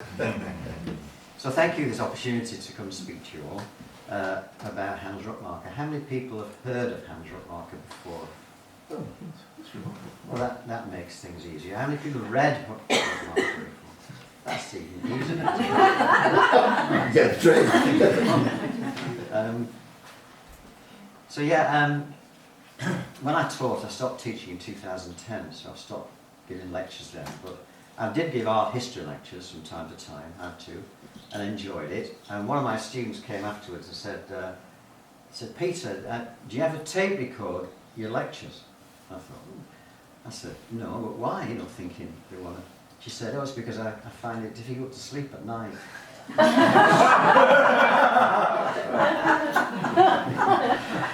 So thank you for this opportunity to come speak to you all about Hans Rookmaaker. How many people have heard of Hans Rookmaaker before? Oh, that's remarkable. Well, that makes things easier. How many people have read Rookmaaker before? That's even easier. Get trained. So yeah, when I taught, I stopped teaching in 2010, so I stopped giving lectures then. But I did give art history lectures from time to time, had to, and enjoyed it. And one of my students came afterwards and said, Peter, do you ever tape record your lectures? I thought, I said, no, but why? You know, thinking they want to. She said, oh, it's because I find it difficult to sleep at night.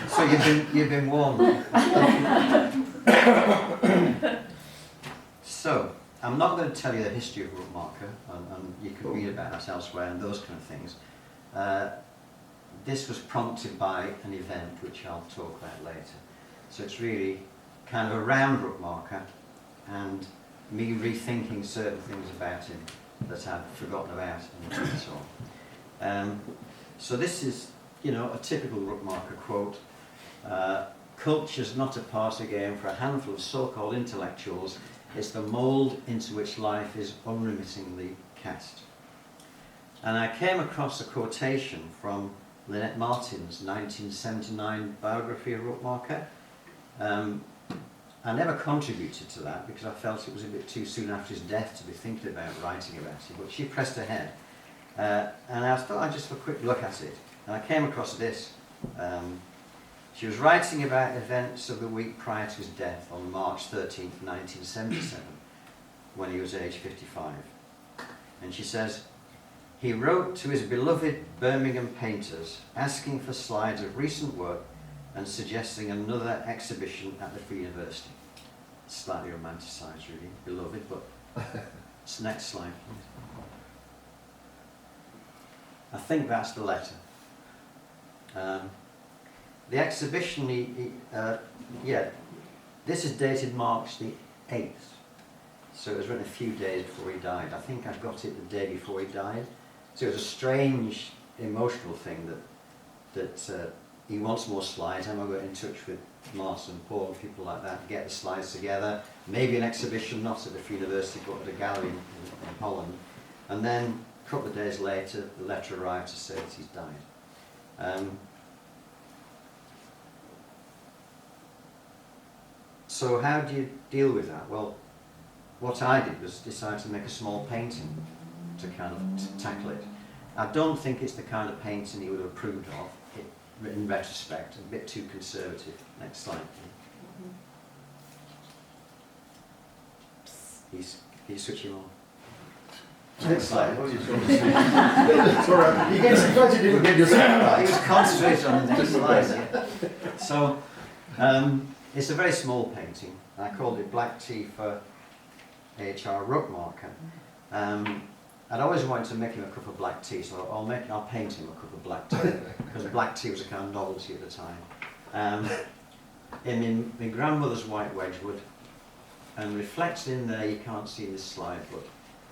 So you've been warned. So I'm not going to tell you the history of Rookmaaker, and you can read about it elsewhere and those kind of things. This was prompted by an event which I'll talk about later. So it's really kind of around Rookmaaker and me rethinking certain things about him that I'd forgotten about and so on. So this is, you know, a typical Rookmaaker quote. Culture's not a party game for a handful of so-called intellectuals. It's the mould into which life is unremittingly cast. And I came across a quotation from Lynette Martin's 1979 biography of Rookmaaker. I never contributed to that because I felt it was a bit too soon after his death to be thinking about writing about it, but she pressed ahead. And I thought I'd just have a quick look at it. And I came across this. She was writing about events of the week prior to his death on March 13th, 1977, when he was age 55. And she says, he wrote to his beloved Birmingham painters asking for slides of recent work and suggesting another exhibition at the Free University. Slightly romanticised, really, beloved, but next slide, please. I think that's the letter. The exhibition, this is dated March the 8th, so it was written a few days before he died. I think I got it the day before he died. So it was a strange, emotional thing that he wants more slides. I'm going to get in touch with Morrison, Paul, and people like that to get the slides together. Maybe an exhibition, not at the Free University, but at a gallery in Holland. And then a couple of days later, the letter arrived to say that he's died. So how do you deal with that? Well, what I did was decide to make a small painting to kind of tackle it. I don't think it's the kind of painting he would have approved of. In retrospect, a bit too conservative. Next slide, please. He's switching on. Next slide. It's all right. You get surprised you didn't get yourself. He was concentrated on the next slide. So, it's a very small painting. I called it Black Tea for H.R. Rookmaaker. I'd always wanted to make him a cup of black tea, so I'll paint him a cup of black tea, because black tea was a kind of novelty at the time. In my grandmother's white Wedgwood, and reflected in there, you can't see in this slide, but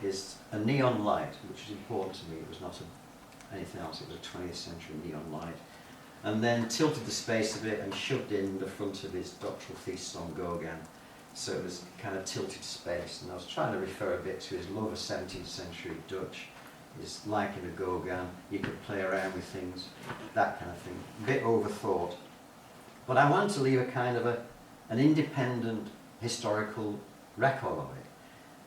is a neon light, which is important to me. It was not anything else, it was a 20th century neon light. And then tilted the space a bit and shoved in the front of his doctoral thesis on Gauguin. So it was kind of tilted space, and I was trying to refer a bit to his love of 17th century Dutch, his liking of Gauguin. You could play around with things, that kind of thing. A bit overthought. But I wanted to leave a kind of an independent historical record of it.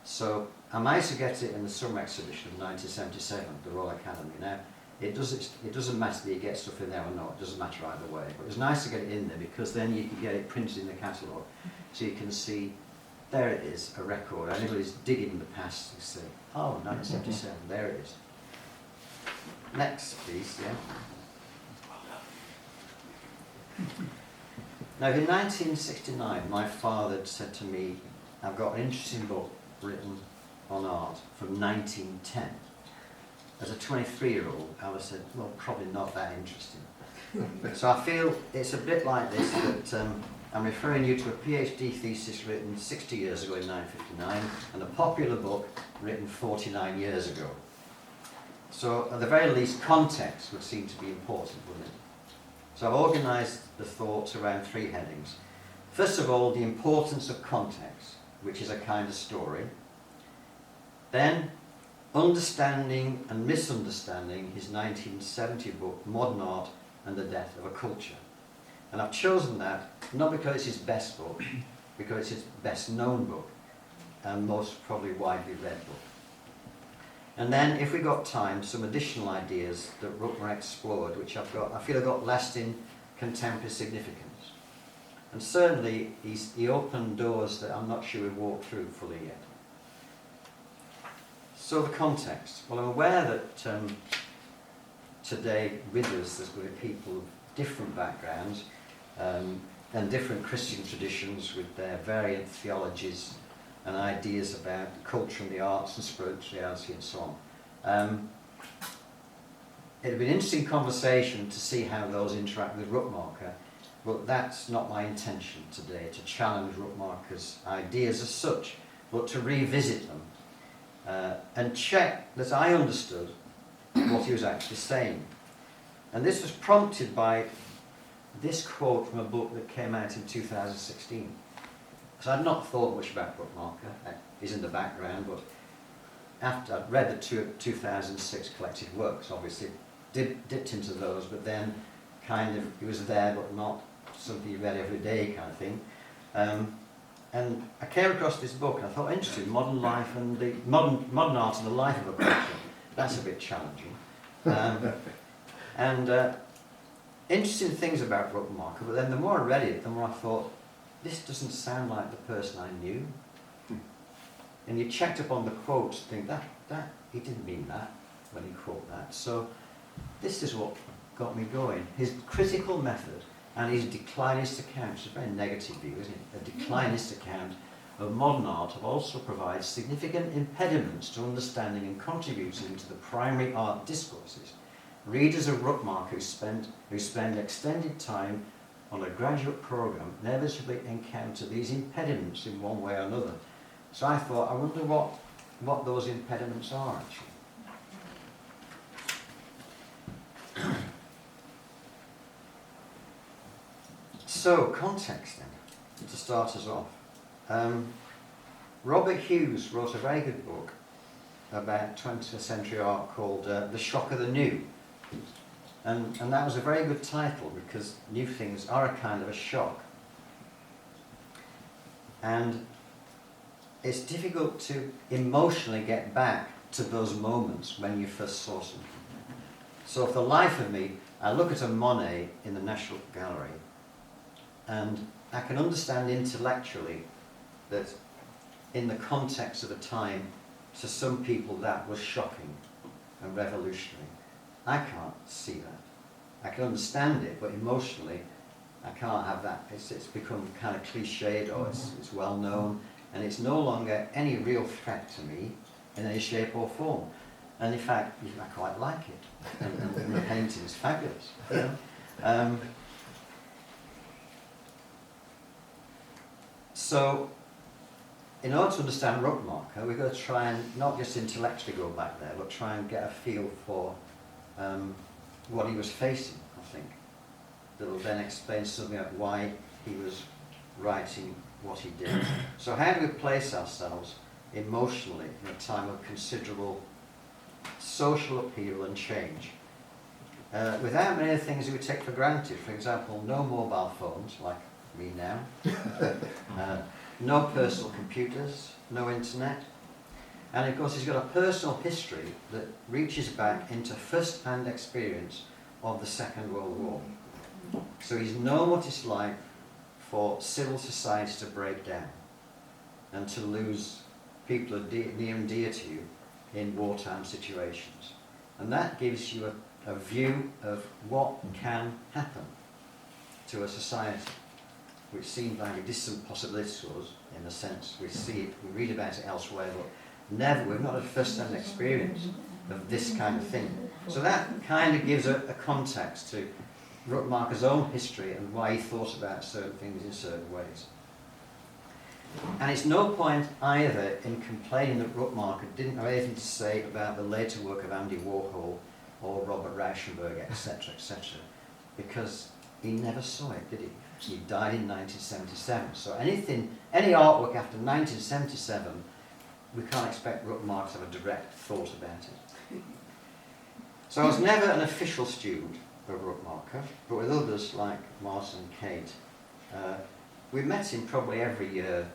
So I managed to get it in the summer exhibition of 1977 at the Royal Academy. Now, it doesn't matter that you get stuff in there or not, it doesn't matter either way. But it was nice to get it in there because then you can get it printed in the catalogue. So you can see, there it is, a record. Anybody's digging in the past, you see, oh, 1977, there it is. Next, please, yeah. Now, in 1969, my father said to me, I've got an interesting book written on art from 1910. As a 23-year-old, I would have said, well, probably not that interesting. So I feel it's a bit like this, that I'm referring you to a PhD thesis written 60 years ago in 1959 and a popular book written 49 years ago. So at the very least, context would seem to be important, wouldn't it? So I've organised the thoughts around 3 headings. First of all, the importance of context, which is a kind of story. Then, understanding and misunderstanding his 1970 book, Modern Art and the Death of a Culture. And I've chosen that not because it's his best book, because it's his best known book and most probably widely read book. And then, if we got time, some additional ideas that Rookmaaker explored, which I feel have got lasting contemporary significance. And certainly, he opened doors that I'm not sure we've walked through fully yet. So the context. Well, I'm aware that today with us there's going to be people of different backgrounds and different Christian traditions with their variant theologies and ideas about culture and the arts and spirituality and so on. It'd be an interesting conversation to see how those interact with Rookmaaker, but that's not my intention today, to challenge Rookmaaker's ideas as such, but to revisit them and check that I understood what he was actually saying. And this was prompted by this quote from a book that came out in 2016. So I'd not thought much about Rookmaaker. He's in the background, but after I'd read the 2006 collected works, obviously dipped into those, but then kind of he was there, but not something you read every day kind of thing. And I came across this book, and I thought, interesting, modern life and the modern art and the life of a culture. That's a bit challenging. Interesting things about Rookmaaker, but then the more I read it, the more I thought, this doesn't sound like the person I knew. And you checked up on the quotes, think that he didn't mean that when he quoted that. So this is what got me going. His critical method and his declinist account, which is a very negative view, isn't it? A declinist account of modern art have also provided significant impediments to understanding and contributing to the primary art discourses. Readers of Rookmaaker who spend extended time on a graduate program inevitably encounter these impediments in one way or another. So I thought, I wonder what those impediments are actually. So, context then, to start us off. Robert Hughes wrote a very good book about 20th century art called The Shock of the New. And that was a very good title because new things are a kind of a shock. And it's difficult to emotionally get back to those moments when you first saw something. So for the life of me, I look at a Monet in the National Gallery and I can understand intellectually that in the context of the time, to some people that was shocking and revolutionary. I can't see that. I can understand it, but emotionally, I can't have that. It's become kind of cliched, or it's well known, and it's no longer any real threat to me in any shape or form. And in fact, I quite like it, and the painting is fabulous. You know? So, in order to understand Rookmaaker, we've got to try and not just intellectually go back there, but try and get a feel for what he was facing, I think. That will then explain something about why he was writing what he did. So how do we place ourselves emotionally in a time of considerable social upheaval and change? Without many of the things we take for granted. For example, no mobile phones, like me now. No personal computers, no internet. And of course he's got a personal history that reaches back into first-hand experience of the Second World War. So he's known what it's like for civil society to break down and to lose people near and dear to you in wartime situations. And that gives you a view of what can happen to a society, which seems like a distant possibility to us in the sense we see it, we read about it elsewhere, but we've not had a first-hand experience of this kind of thing. So that kind of gives a context to Rookmaaker's own history and why he thought about certain things in certain ways. And it's no point either in complaining that Rookmaaker didn't have anything to say about the later work of Andy Warhol or Robert Rauschenberg, etc., etc., because he never saw it, did he? He died in 1977. So any artwork after 1977, we can't expect Rookmaaker to have a direct thought about it. So I was never an official student of Rookmaaker, but with others like Morrison and Kate, we met him probably every year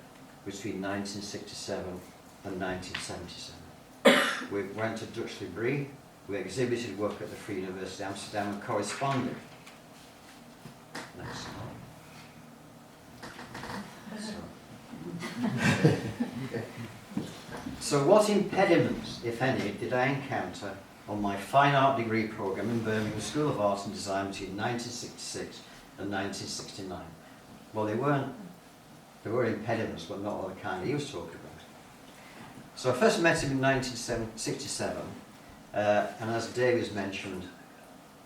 between 1967 and 1977. We went to Dutch Library, we exhibited work at the Free University of Amsterdam and corresponded. Next slide. So what impediments, if any, did I encounter on my fine art degree programme in Birmingham School of Art and Design between 1966 and 1969? Well, there were impediments, but not of the kind he was talking about. So I first met him in 1967, and as David's mentioned,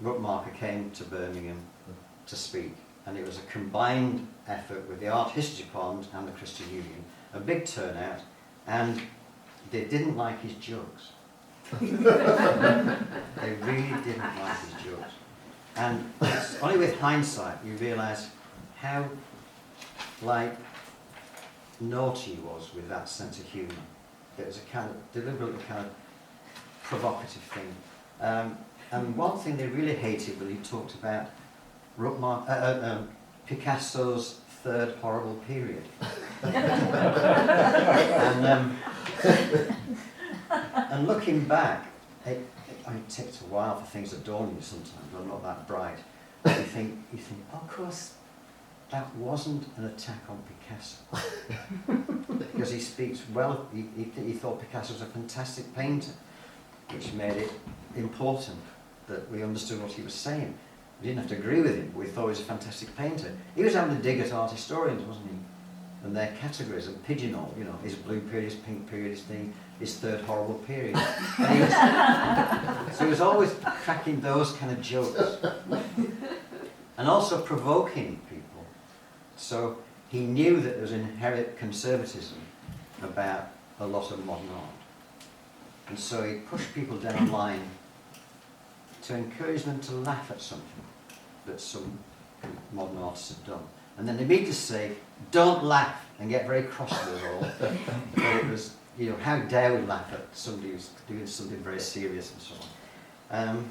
Rookmaaker came to Birmingham to speak, and it was a combined effort with the Art History Department and the Christian Union, a big turnout, and they didn't like his jokes. They really didn't like his jokes. And it's only with hindsight you realise how naughty he was with that sense of humour. It was a kind of deliberately kind of provocative thing. And one thing they really hated when he talked about Picasso's third horrible period. And looking back, it takes a while for things to dawn you sometimes. I'm not that bright. You think, oh, of course, that wasn't an attack on Picasso. Because he speaks well, he thought Picasso was a fantastic painter, which made it important that we understood what he was saying. We didn't have to agree with him, but we thought he was a fantastic painter. He was having to dig at art historians, wasn't he? And their categories and pigeonhole, you know, his blue period, his pink period, his third horrible period. So he was always cracking those kind of jokes. And also provoking people. So he knew that there was inherent conservatism about a lot of modern art. And so he pushed people down the line to encourage them to laugh at something that some modern artists have done. And then immediately say, don't laugh, and get very cross with it all. But it was, you know, how dare we laugh at somebody who's doing something very serious and so on.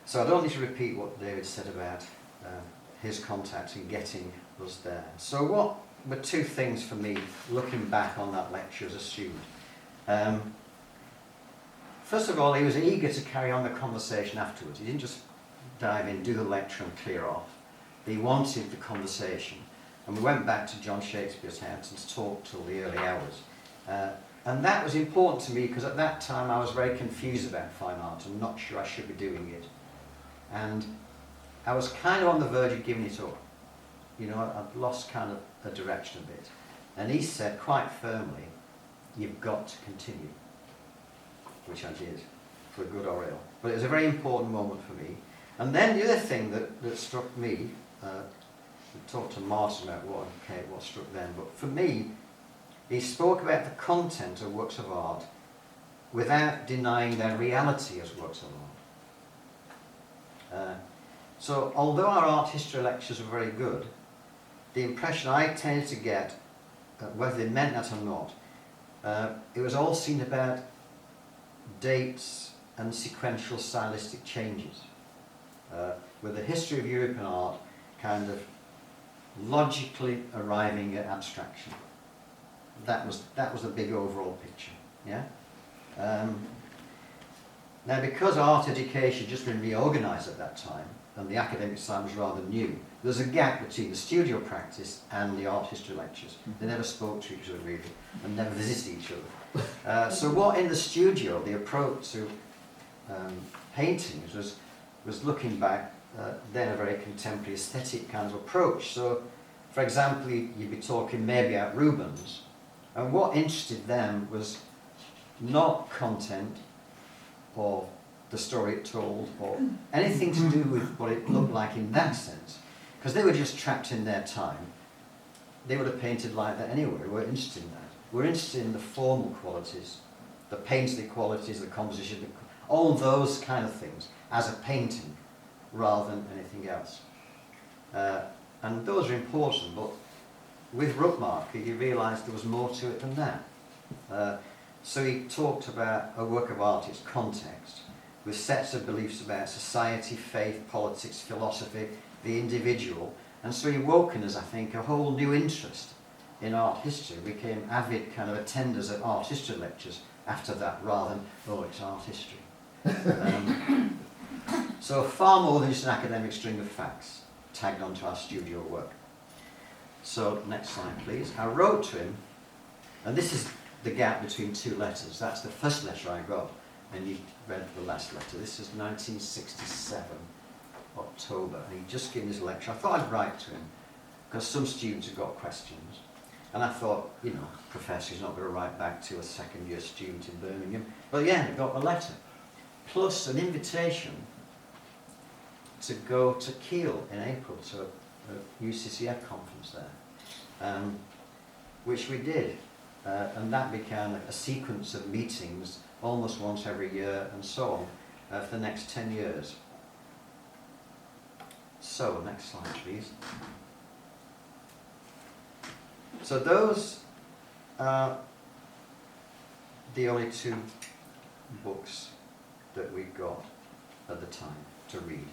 So I don't need to repeat what David said about his contact and getting us there. So what were two things for me, looking back on that lecture as a student? First of all, he was eager to carry on the conversation afterwards. He didn't just dive in, do the lecture and clear off. He wanted the conversation. And we went back to John Shakespeare's house and talked till the early hours. And that was important to me because at that time I was very confused about fine art and not sure I should be doing it. And I was kind of on the verge of giving it up. You know, I'd lost kind of the direction a bit. And he said quite firmly, you've got to continue. Which I did, for good or ill. But it was a very important moment for me. And then the other thing that struck me, we talked to Morrison about what struck them, but for me, he spoke about the content of works of art without denying their reality as works of art. So although our art history lectures were very good, the impression I tended to get, whether they meant that or not, it was all seen about dates and sequential stylistic changes, with the history of European art kind of logically arriving at abstraction. That was the big overall picture. Yeah. Now, because art education had just been reorganised at that time, and the academic side was rather new, there was a gap between the studio practice and the art history lectures. They never spoke to each other really, and never visited each other. So what in the studio, the approach to paintings was looking back, then a very contemporary aesthetic kind of approach. So, for example, you'd be talking maybe about Rubens, and what interested them was not content or the story it told or anything to do with what it looked like in that sense, because they were just trapped in their time. they would have painted like that anyway. We weren't interested in that. We're interested in the formal qualities, the painterly qualities, the composition, all those kind of things as a painting rather than anything else. And those are important, but with Rookmaaker you realise there was more to it than that. So he talked about a work of art, its context, with sets of beliefs about society, faith, politics, philosophy, the individual. And so he woke in us, I think, a whole new interest in art history. We became avid kind of attenders at art history lectures after that, rather than, oh, it's art history. So far more than just an academic string of facts tagged onto our studio work. So, next slide please. I wrote to him, and this is the gap between two letters. That's the first letter I got, and you read the last letter. This is 1967, October, and he'd just given his lecture. I thought I'd write to him, because some students have got questions. And I thought, you know, professor's not going to write back to a second year student in Birmingham. But yeah, I got a letter, plus an invitation to go to Kiel in April to a UCCF conference there, which we did. And that became a sequence of meetings almost once every year and so on for the next 10 years. So, next slide please. So those are the only two books that we got at the time to read.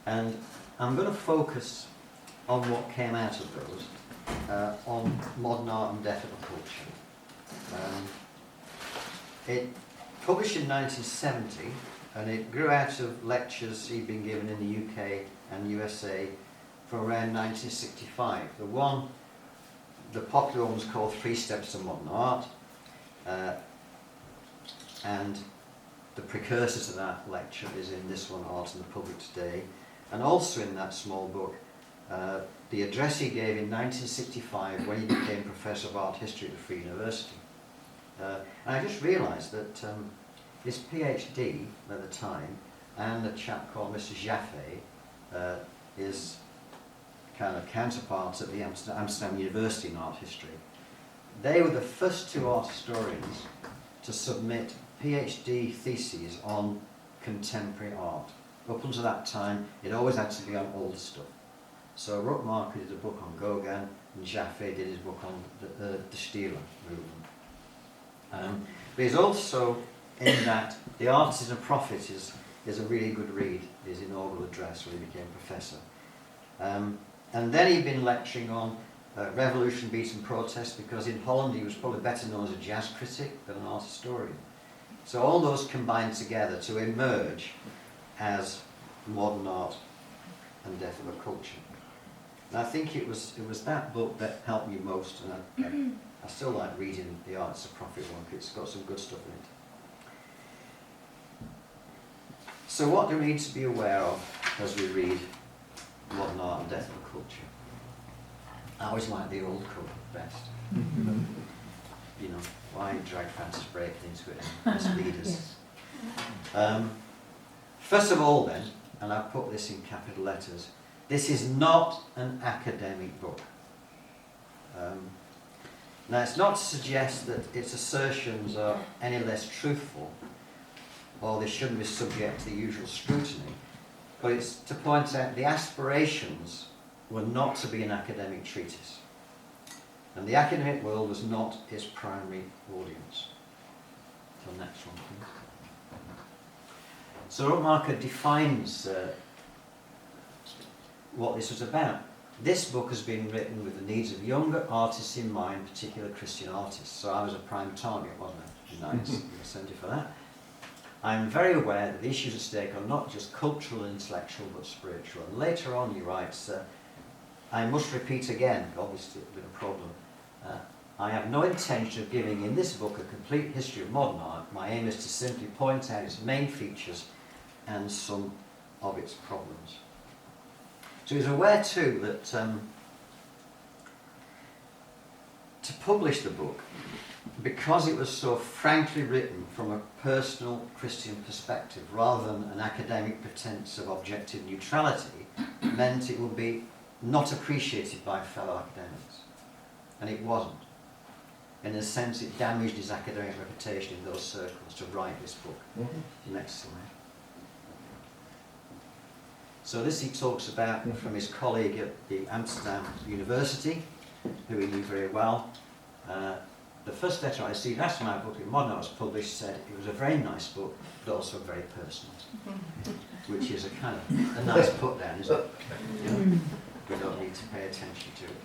And I'm going to focus on what came out of those, on modern art and death of a culture. It published in 1970, and it grew out of lectures he'd been given in the UK and USA from around 1965. The popular one was called 3 Steps to Modern Art, and the precursor to that lecture is in this one, Art in the Public Today, and also in that small book, the address he gave in 1965 when he became Professor of Art History at the Free University. And I just realised that his PhD at the time, and a chap called Mr. Jaffe, is kind of counterparts at the Amsterdam University in art history. They were the first two art historians to submit PhD theses on contemporary art. Up until that time, it always had to be on older stuff. So Rookmaaker did a book on Gauguin, and Jaffe did his book on the Stieler movement. But he's also in that The Artist and Prophet is a really good read, his inaugural address when he became professor. And then he'd been lecturing on revolution, beat and protest, because in Holland he was probably better known as a jazz critic than an art historian. So all those combined together to emerge as modern art and death of a culture. And I think it was that book that helped me most, and I still like reading The Artist and Prophet one, because it's got some good stuff in it. So what do we need to be aware of as we read Modern Art and Death of a Culture? I always like the old code best. You know, why drag Francis Bacon into it and mislead us? First of all then, and I've put this in capital letters, this is not an academic book. Now it's not to suggest that its assertions are any less truthful, or they shouldn't be subject to the usual scrutiny, but it's to point out the aspirations were not to be an academic treatise, and the academic world was not its primary audience. So next one, please. So Rookmaaker defines what this was about. This book has been written with the needs of younger artists in mind, particularly Christian artists. So I was a prime target, wasn't I? In 1970 for that. I'm very aware that the issues at stake are not just cultural and intellectual, but spiritual. And later on he writes, I must repeat again, obviously it's been a problem, I have no intention of giving in this book a complete history of modern art. My aim is to simply point out its main features and some of its problems. So he's aware too that to publish the book, because it was so frankly written from a personal Christian perspective rather than an academic pretense of objective neutrality, meant it would be not appreciated by fellow academics. And it wasn't. In a sense, it damaged his academic reputation in those circles to write this book. Next slide. So this he talks about from his colleague at the Amsterdam University, who he knew very well. The first letter I received after my book in Modern Art was published said it was a very nice book, but also very personal, which is a kind of a nice put down, isn't it? You know, we don't need to pay attention to it.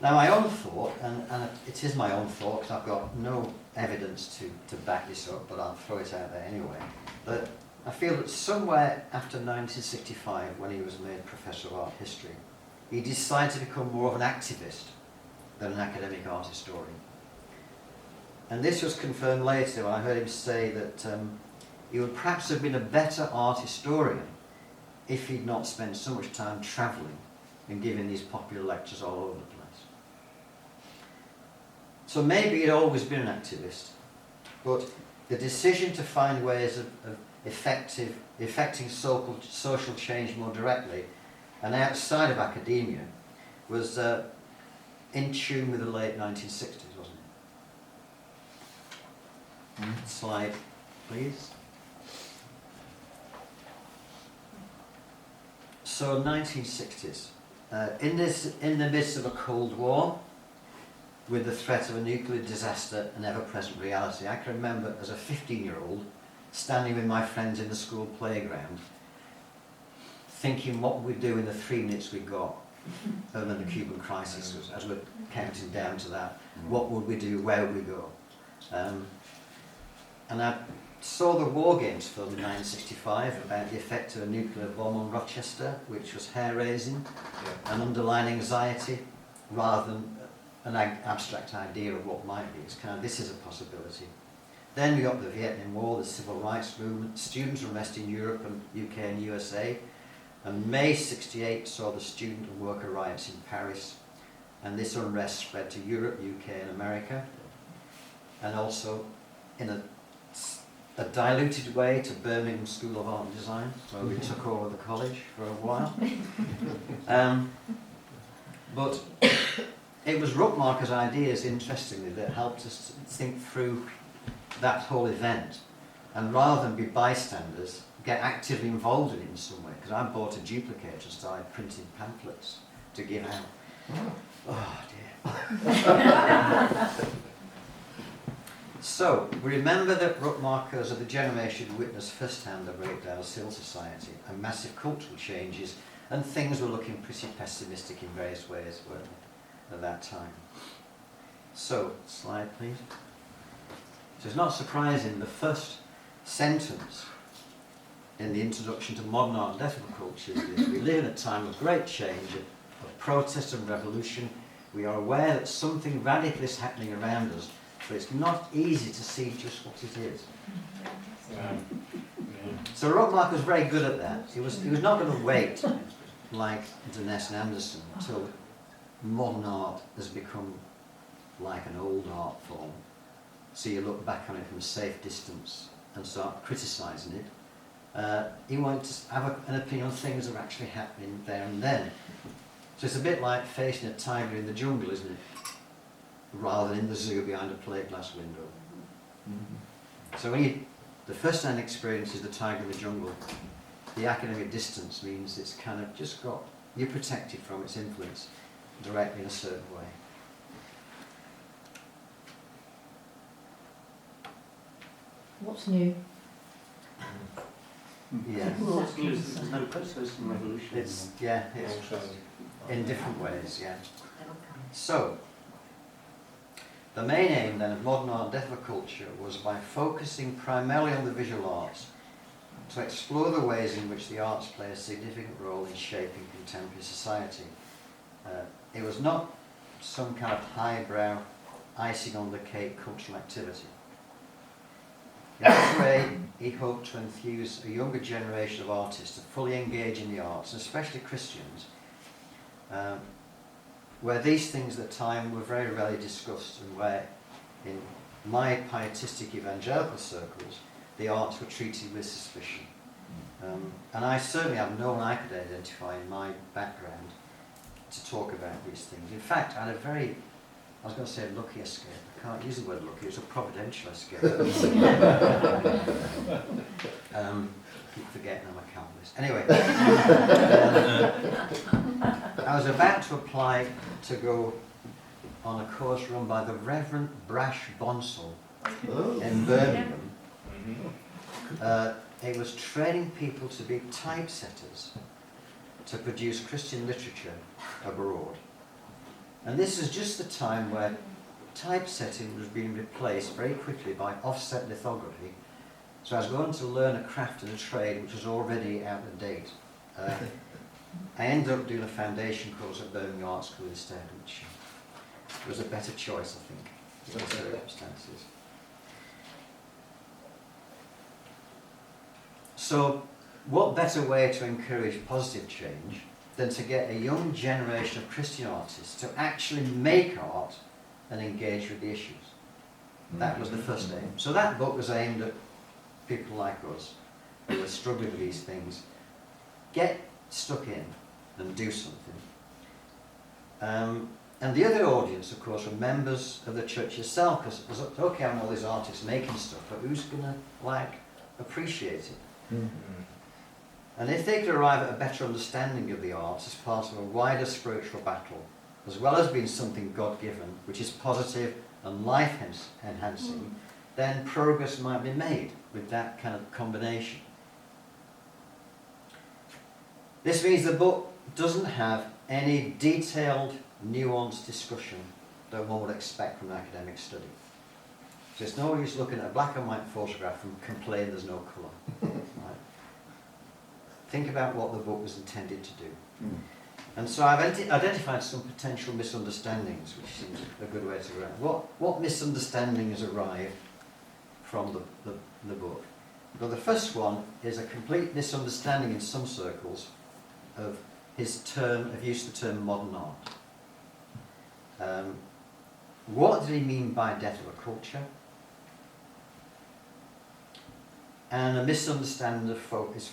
Now my own thought, and it is my own thought because I've got no evidence to back this up, but I'll throw it out there anyway, that I feel that somewhere after 1965, when he was made Professor of Art History, he decided to become more of an activist than an academic art historian. And this was confirmed later when I heard him say that he would perhaps have been a better art historian if he'd not spent so much time travelling and giving these popular lectures all over the place. So maybe he'd always been an activist, but the decision to find ways of effecting social change more directly and outside of academia was in tune with the late 1960s, wasn't it? Slide, please. So 1960s, in the midst of a Cold War, with the threat of a nuclear disaster an ever-present reality, I can remember as a 15-year-old standing with my friends in the school playground, thinking what we'd do in the 3 minutes we got, other than the Cuban crisis, as we're counting down to that. What would we do? Where would we go? And I saw the War Games film in 1965 about the effect of a nuclear bomb on Rochester, which was hair-raising, and underlying anxiety, rather than an abstract idea of what might be. It's kind of, this is a possibility. Then we got the Vietnam War, the Civil Rights Movement, students unrest in Europe and UK and USA, and May '68 saw the student and worker riots in Paris, and this unrest spread to Europe, UK and America, and also in a diluted way to Birmingham School of Art and Design, where we took over the college for a while. But it was Rookmaaker's ideas, interestingly, that helped us think through that whole event, and rather than be bystanders, get actively involved in it in some way, because I bought a duplicator and started printing pamphlets to give out. Oh dear. So, we remember that Rookmaakers of the generation who witnessed firsthand the breakdown of civil society and massive cultural changes, and things were looking pretty pessimistic in various ways, weren't they, at that time. So, slide please. So it's not surprising the first sentence in the introduction to modern art and deaf culture is, we live in a time of great change, of protest and revolution. We are aware that something radical is happening around us, but it's not easy to see just what it is. So Rookmaaker was very good at that. He was not going to wait, like Dines and Anderson, until modern art has become like an old art form. So you look back on it from a safe distance and start criticising it. He wanted to have an opinion on things that are actually happening there and then. So it's a bit like facing a tiger in the jungle, isn't it? Rather than in the zoo behind a plate glass window. So when the first hand experience is the tiger in the jungle, the academic distance means it's kind of just got, you're protected from its influence directly in a certain way. What's new? Yeah. What's new is there's no process in revolution. It's in different ways, yeah. So, the main aim then of modern art and deaf culture was by focusing primarily on the visual arts to explore the ways in which the arts play a significant role in shaping contemporary society. It was not some kind of highbrow, icing on the cake cultural activity. In this way, he hoped to enthuse a younger generation of artists to fully engage in the arts, and especially Christians, where these things at the time were very rarely discussed, and where, in my pietistic evangelical circles, the arts were treated with suspicion. And I certainly have no one I could identify in my background to talk about these things. In fact, I had a very, I was going to say lucky escape. I can't use the word lucky, it was a providential escape. Keep forgetting I'm a Calvinist. Anyway, I was about to apply to go on a course run by the Reverend Brash Bonsall in Birmingham. He was training people to be typesetters to produce Christian literature abroad. And this is just the time where typesetting was being replaced very quickly by offset lithography. So I was going to learn a craft and a trade which was already out of date. I ended up doing a foundation course at Birmingham Art School instead, which was a better choice, I think, in the circumstances. So, what better way to encourage positive change than to get a young generation of Christian artists to actually make art and engage with the issues? That was the first aim. So that book was aimed at people like us who are struggling with these things. Get stuck in and do something. And the other audience, of course, were members of the church itself, because it was okay having all these artists making stuff, but who's going to, appreciate it? And if they could arrive at a better understanding of the arts as part of a wider spiritual battle, as well as being something God-given, which is positive and life-enhancing, then progress might be made with that kind of combination. This means the book doesn't have any detailed, nuanced discussion that one would expect from an academic study. So it's no use looking at a black and white photograph and complain there's no colour. Right? Think about what the book was intended to do. And so I've identified some potential misunderstandings, which seems a good way to go. What misunderstandings arrive from the book? Well, the first one is a complete misunderstanding in some circles of use of the term modern art. What did he mean by death of a culture? And a misunderstanding of focus.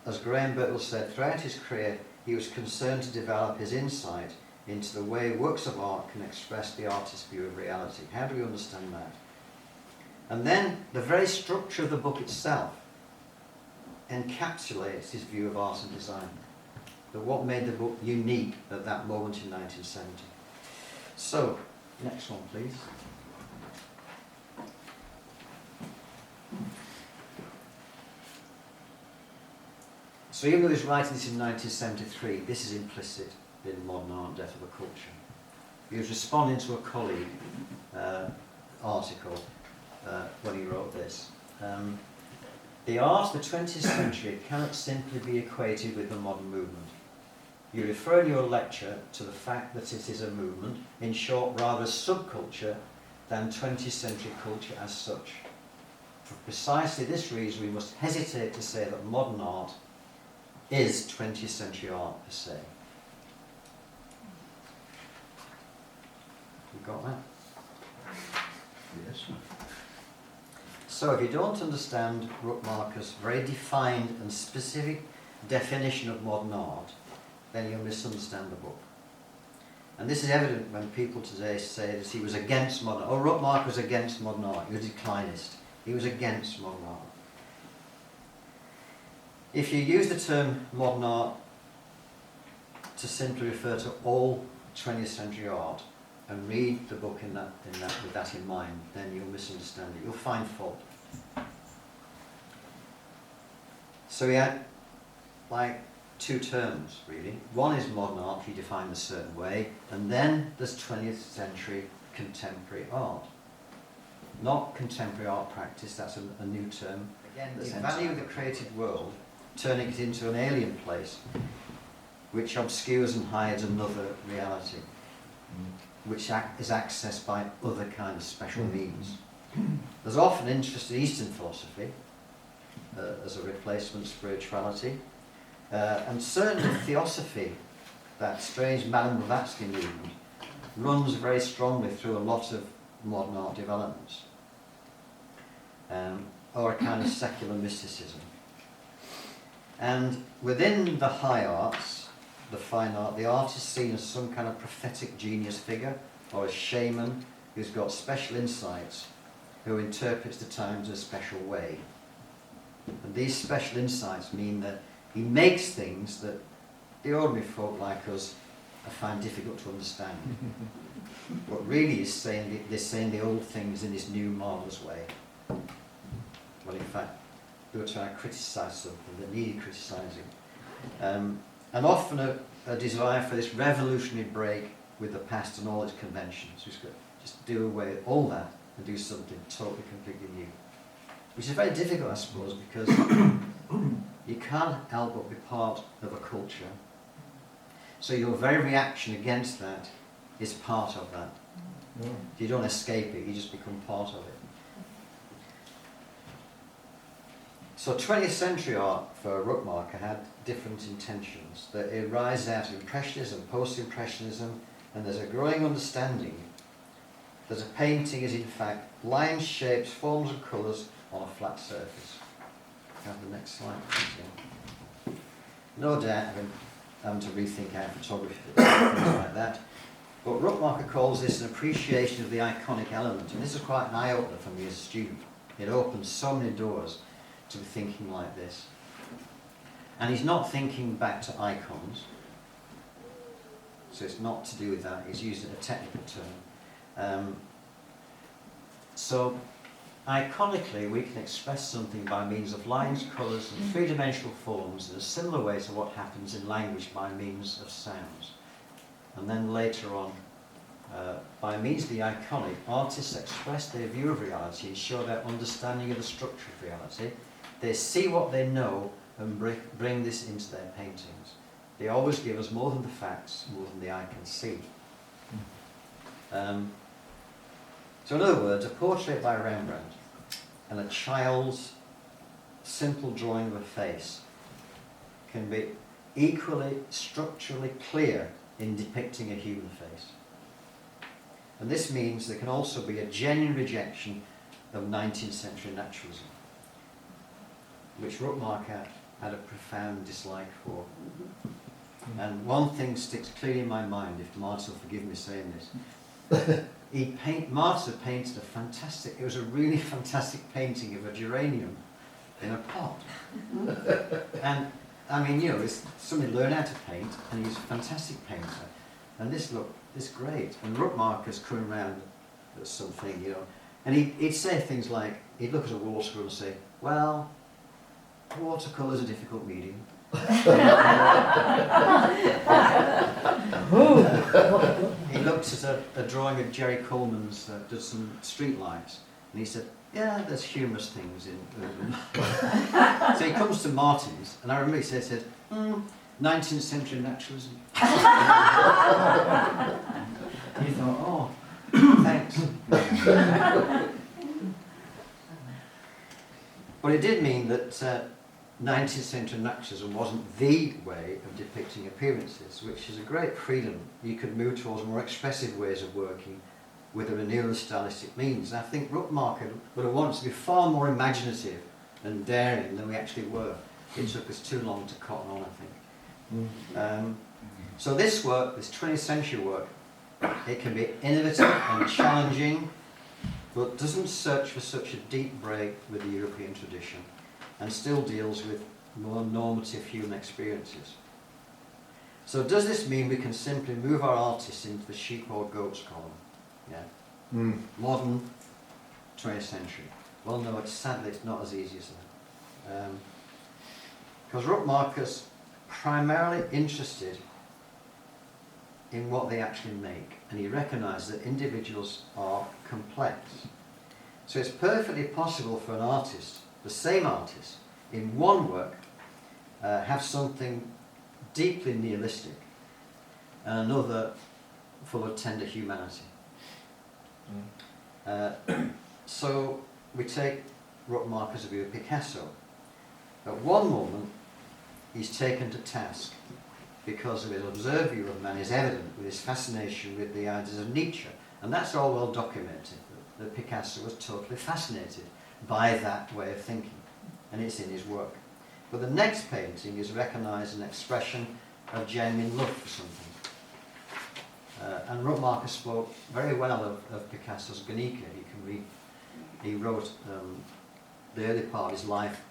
As Graham Birtles said, throughout his career he was concerned to develop his insight into the way works of art can express the artist's view of reality. How do we understand that? And then the very structure of the book itself encapsulates his view of art and design. But what made the book unique at that moment in 1970? So, next one please. So even though he's writing this in 1973, this is implicit in Modern Art, Death of a Culture. He was responding to a colleague article when he wrote this. The art of the 20th century cannot simply be equated with the modern movement. You refer in your lecture to the fact that it is a movement, in short, rather a subculture than 20th century culture as such. For precisely this reason, we must hesitate to say that modern art is 20th century art per se. You got that? Yes. So if you don't understand Rookmaaker's very defined and specific definition of modern art, then you'll misunderstand the book. And this is evident when people today say that he was against modern art. Oh, Rookmaaker was against modern art. He was a declinist. He was against modern art. If you use the term modern art to simply refer to all 20th century art and read the book with that in mind, then you'll misunderstand it. You'll find fault. So he had two terms really. One is modern art, he defined a certain way, and then there's 20th century contemporary art. Not contemporary art practice, that's a new term. Again, the value of the created world, turning it into an alien place, which obscures and hides another reality, which is accessed by other kind of special means. There's often interest in Eastern philosophy as a replacement spirituality, and certainly theosophy, that strange Madame Blavatsky movement, runs very strongly through a lot of modern art developments. or a kind of secular mysticism. And within the high arts, the fine art, the art is seen as some kind of prophetic genius figure, or a shaman who's got special insights, who interprets the times in a special way. And these special insights mean that he makes things that the ordinary folk like us find difficult to understand. But really is saying they're saying the old things in this new marvellous way. Well, in fact, they were trying to criticise something that needed criticising. And often a desire for this revolutionary break with the past and all its conventions. Just do away with all that and do something totally, completely new. Which is very difficult, I suppose, because you can't help but be part of a culture. So your very reaction against that is part of that. Yeah. You don't escape it, you just become part of it. So 20th century art for Rookmaaker had different intentions. That it arises out of Impressionism, Post-Impressionism, and there's a growing understanding that a painting is in fact lines, shapes, forms and colours on a flat surface. Have the next slide, please. Yeah. No doubt having to rethink our photography, things like that. But Rookmaaker calls this an appreciation of the iconic element, and this is quite an eye-opener for me as a student. It opens so many doors to be thinking like this. And he's not thinking back to icons, so it's not to do with that, he's using a technical term. So iconically we can express something by means of lines, colours and three-dimensional forms in a similar way to what happens in language by means of sounds. And then later on, by means of the iconic, artists express their view of reality and show their understanding of the structure of reality. They see what they know and bring this into their paintings. They always give us more than the facts, more than the eye can see. So in other words, a portrait by Rembrandt and a child's simple drawing of a face can be equally structurally clear in depicting a human face. And this means there can also be a genuine rejection of 19th century naturalism, which Rookmaaker had a profound dislike for. And one thing sticks clearly in my mind, if Martin will forgive me saying this. Martin painted a fantastic, it was a really fantastic painting of a geranium in a pot. And I mean, you know, it's somebody learned how to paint, and he's a fantastic painter. And this great. And Rookmaaker's coming around at something, you know, and he'd say things like, he'd look at a watercolour and say, well, watercolour's a difficult medium. He looked at a drawing of Jerry Coleman's, does some street lights, and he said, yeah, there's humorous things in urban. So he comes to Martin's, and I remember he said 19th century naturalism. He thought, oh, thanks. But it did mean that 19th century naturalism wasn't the way of depicting appearances, which is a great freedom. You could move towards more expressive ways of working with a renewal of stylistic means. And I think Rookmaaker would have wanted to be far more imaginative and daring than we actually were. It took us too long to cotton on, I think. So this work, this 20th century work, it can be innovative and challenging, but doesn't search for such a deep break with the European tradition, and still deals with more normative human experiences. So does this mean we can simply move our artists into the sheep or goats column? Yeah. Modern 20th century. Well, no, sadly it's not as easy as that. Because Rookmaaker's primarily interested in what they actually make, and he recognised that individuals are complex. So it's perfectly possible for an artist, the same artist, in one work, have something deeply nihilistic, and another full of tender humanity. So we take Rookmaaker's view of Picasso. At one moment, he's taken to task because of his observed view of man is evident with his fascination with the ideas of Nietzsche, and that's all well documented, that Picasso was totally fascinated by that way of thinking, and it's in his work. But the next painting is recognised as an expression of genuine love for something. And Rookmaaker spoke very well of Picasso's Guernica. He wrote the early part of his life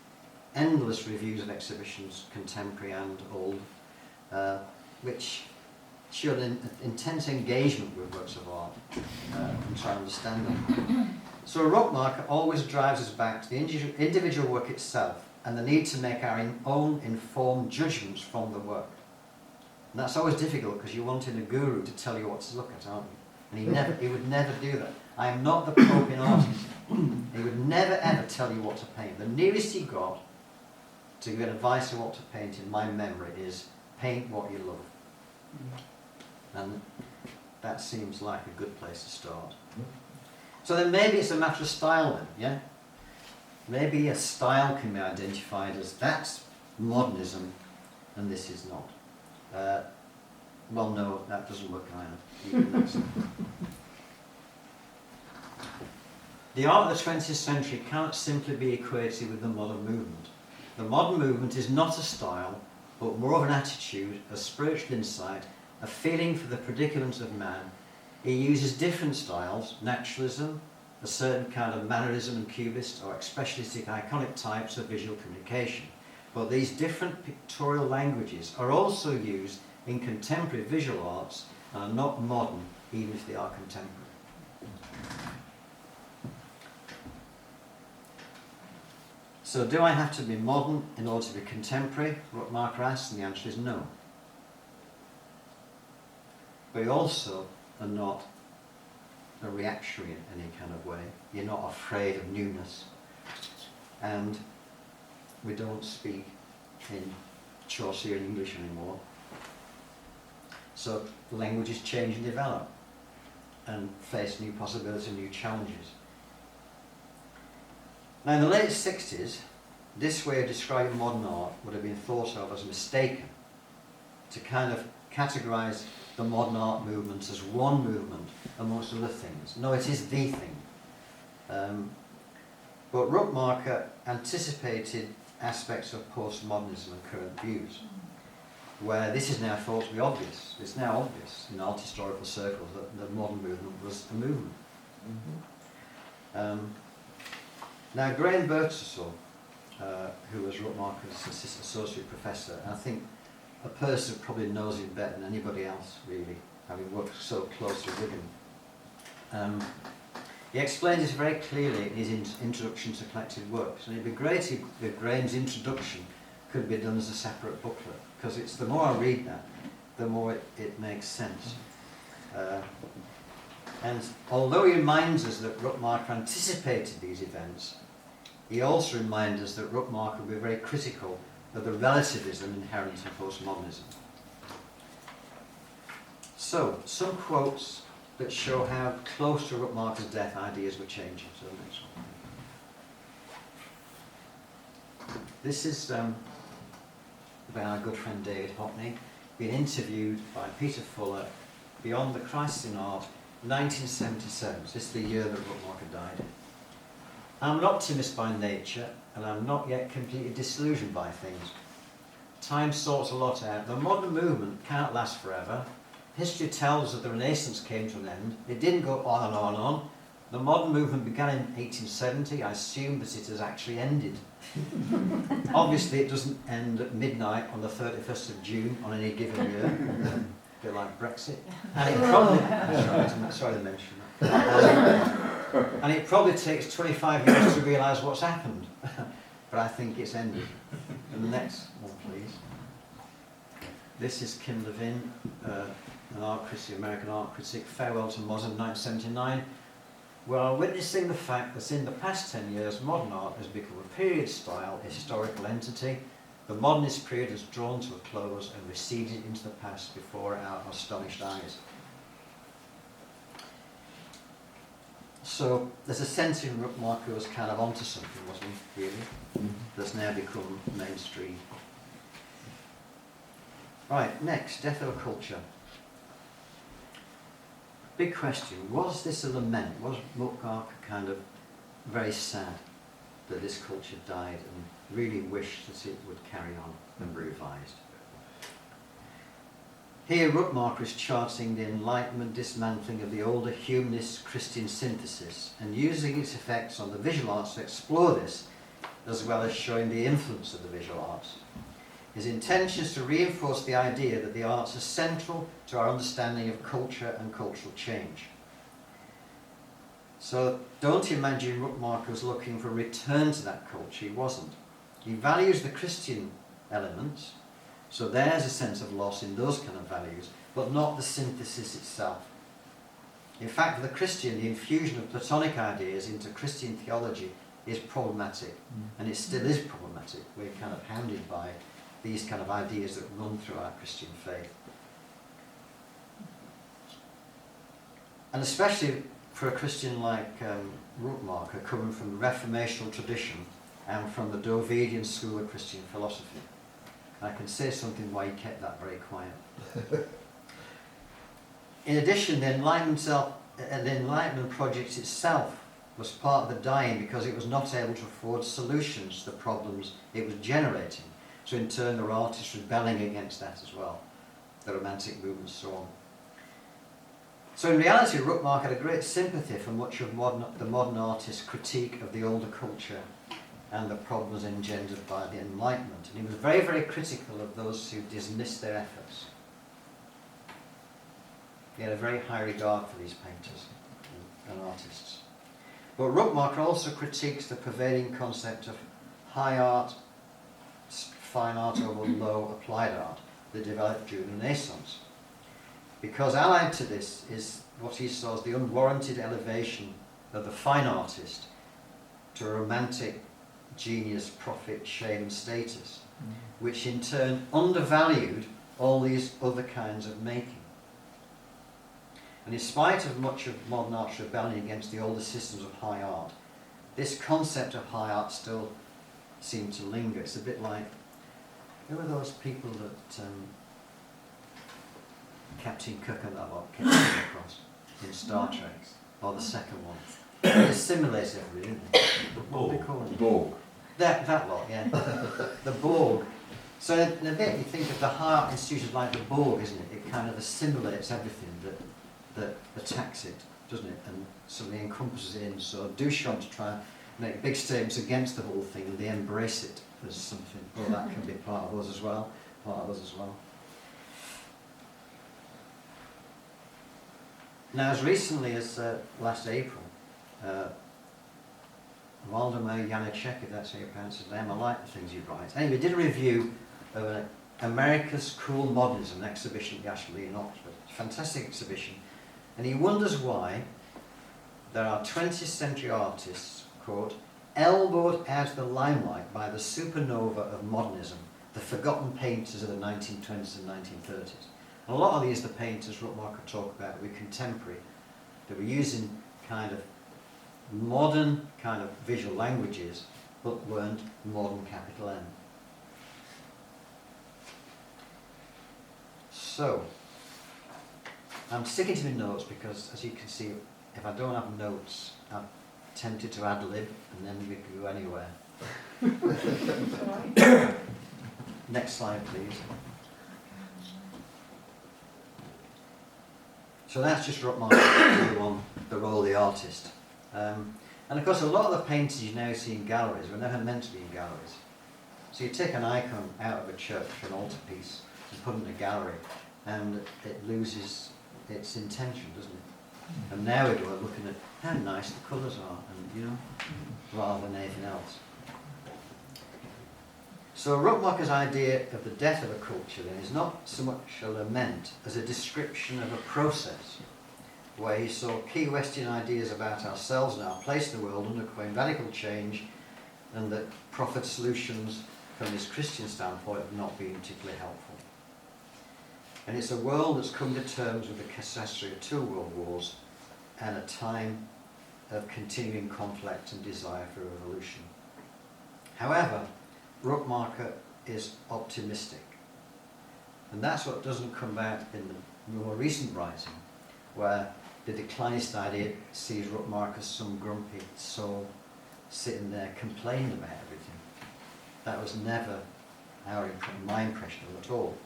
endless reviews of exhibitions, contemporary and old, which showed an intense engagement with works of art and try to understand them. So Rookmaaker always drives us back to the individual work itself and the need to make our own informed judgments from the work. And that's always difficult because you're wanting a guru to tell you what to look at, aren't you? And he would never do that. I am not the Pope in art. He would never ever tell you what to paint. The nearest he got to give advice on what to paint in my memory is paint what you love. And that seems like a good place to start. So then maybe it's a matter of style then, yeah? Maybe a style can be identified as that's modernism and this is not. Well, no, that doesn't work either. The art of the 20th century cannot simply be equated with the modern movement. The modern movement is not a style, but more of an attitude, a spiritual insight, a feeling for the predicament of man. He uses different styles, naturalism, a certain kind of mannerism and cubist, or expressionistic iconic types of visual communication. But these different pictorial languages are also used in contemporary visual arts and are not modern, even if they are contemporary. So do I have to be modern in order to be contemporary? Rookmaaker asks, and the answer is no. But you also are not a reactionary in any kind of way. You're not afraid of newness. And we don't speak in Chaucer English anymore. So languages change and develop and face new possibilities and new challenges. Now in the late 60s, this way of describing modern art would have been thought of as mistaken, to kind of categorise the modern art movement as one movement amongst other things. No, it is the thing. But Rookmaaker anticipated aspects of postmodernism and current views, where this is now thought to be obvious. It's now obvious in art historical circles that the modern movement was a movement. Now Graham Birtelsall, who was Rookmaaker's associate professor, and I think a person who probably knows him better than anybody else really, having worked so closely with him. He explains this very clearly in his introduction to collected works, and it'd be great if Graham's introduction could be done as a separate booklet, because it's the more I read that, the more it makes sense. And although he reminds us that Rookmaaker anticipated these events, he also reminds us that Rookmaaker will be very critical of the relativism inherent in postmodernism. So, some quotes that show how close to Rookmaaker's death ideas were changing. So the next one. This is by our good friend David Hockney, being interviewed by Peter Fuller, Beyond the Crisis in Art, 1977. So this is the year that Rookmaaker died. I'm an optimist by nature, and I'm not yet completely disillusioned by things. Time sorts a lot out. The modern movement can't last forever. History tells that the Renaissance came to an end. It didn't go on and on and on. The modern movement began in 1870. I assume that it has actually ended. Obviously, it doesn't end at midnight on the 31st of June on any given year. A bit like Brexit. And it probably... sorry to mention that. And it probably takes 25 years to realise what's happened. But I think it's ended. And the next one, please. This is Kim Levin, an art critic, American art critic, Farewell to Modern, 1979. We are witnessing the fact that in the past 10 years, modern art has become a period style, a historical entity. The modernist period has drawn to a close and receded into the past before our astonished eyes. So there's a sense in Rookmaaker was kind of onto something, wasn't he, really? That's now become mainstream. Right, next, death of a culture. Big question, was this a lament? Was Rookmaaker kind of very sad? that this culture died and really wished that it would carry on and be revised. Here Rookmaaker is charting the Enlightenment dismantling of the older humanist Christian synthesis and using its effects on the visual arts to explore this, as well as showing the influence of the visual arts. His intention is to reinforce the idea that the arts are central to our understanding of culture and cultural change. So don't imagine Rookmaaker was looking for a return to that culture. He wasn't. He values the Christian elements, so there's a sense of loss in those kind of values, but not the synthesis itself. In fact, for the Christian, the infusion of Platonic ideas into Christian theology is problematic, and it still is problematic. We're kind of hounded by these kind of ideas that run through our Christian faith. And especially for a Christian like Rookmaaker, coming from the Reformational tradition and from the Dovidian school of Christian philosophy. I can say something why he kept that very quiet. In addition, the Enlightenment project itself was part of the dying because it was not able to afford solutions to the problems it was generating. So in turn, there were artists rebelling against that as well, the Romantic movement and so on. So in reality, Rookmaaker had a great sympathy for much of the modern artist's critique of the older culture and the problems engendered by the Enlightenment. And he was very, very critical of those who dismissed their efforts. He had a very high regard for these painters and artists. But Rookmaaker also critiques the prevailing concept of high art, fine art over low applied art that developed during the Renaissance. Because allied to this is what he saw as the unwarranted elevation of the fine artist to a romantic genius, profit, shame and status, which in turn undervalued all these other kinds of making. And in spite of much of modern art's rebellion against the older systems of high art, this concept of high art still seemed to linger. It's a bit like, who are those people that Captain Cook and that lot kept coming across in Star Trek, or the second one? They assimilate everybody, didn't they? What do they call it? Borg. That lot, yeah. The Borg. So in a bit you think of the high art institutions like the Borg, isn't it? It kind of assimilates everything that attacks it, doesn't it? And suddenly encompasses it in. So Duchamp to try and make big statements against the whole thing, and they embrace it as something. Well, that can be part of us as well. Now, as recently as last April, Waldemar Janicek, if that's how you pronounce his name, I like the things he writes. Anyway, he did a review of America's Cruel Modernism, an exhibition at the Ashley in Oxford. Fantastic exhibition. And he wonders why there are 20th century artists, quote, elbowed out of the limelight by the supernova of modernism, the forgotten painters of the 1920s and 1930s. And a lot of these, the painters Rookmaaker talk about, were contemporary. They were using kind of modern kind of visual languages, but weren't modern capital M. So, I'm sticking to my notes because, as you can see, if I don't have notes, I'm tempted to ad-lib and then we could go anywhere. Next slide, please. So that's just Rookmaaker's view on the role of the artist. And of course, a lot of the paintings you now see in galleries were never meant to be in galleries. So you take an icon out of a church or an altarpiece and put it in a gallery, and it loses its intention, doesn't it? And now we're looking at how nice the colours are, and rather than anything else. So Rookmaaker's idea of the death of a culture then is not so much a lament as a description of a process where he saw key Western ideas about ourselves and our place in the world undergoing radical change, and that profit solutions from his Christian standpoint have not been particularly helpful. And it's a world that's come to terms with the catastrophe of 2 world wars and a time of continuing conflict and desire for revolution. However, Rookmaaker is optimistic. And that's what doesn't come out in the more recent writing, where the declinist idea sees Rookmaaker as some grumpy soul sitting there complaining about everything. That was never my impression of it at all.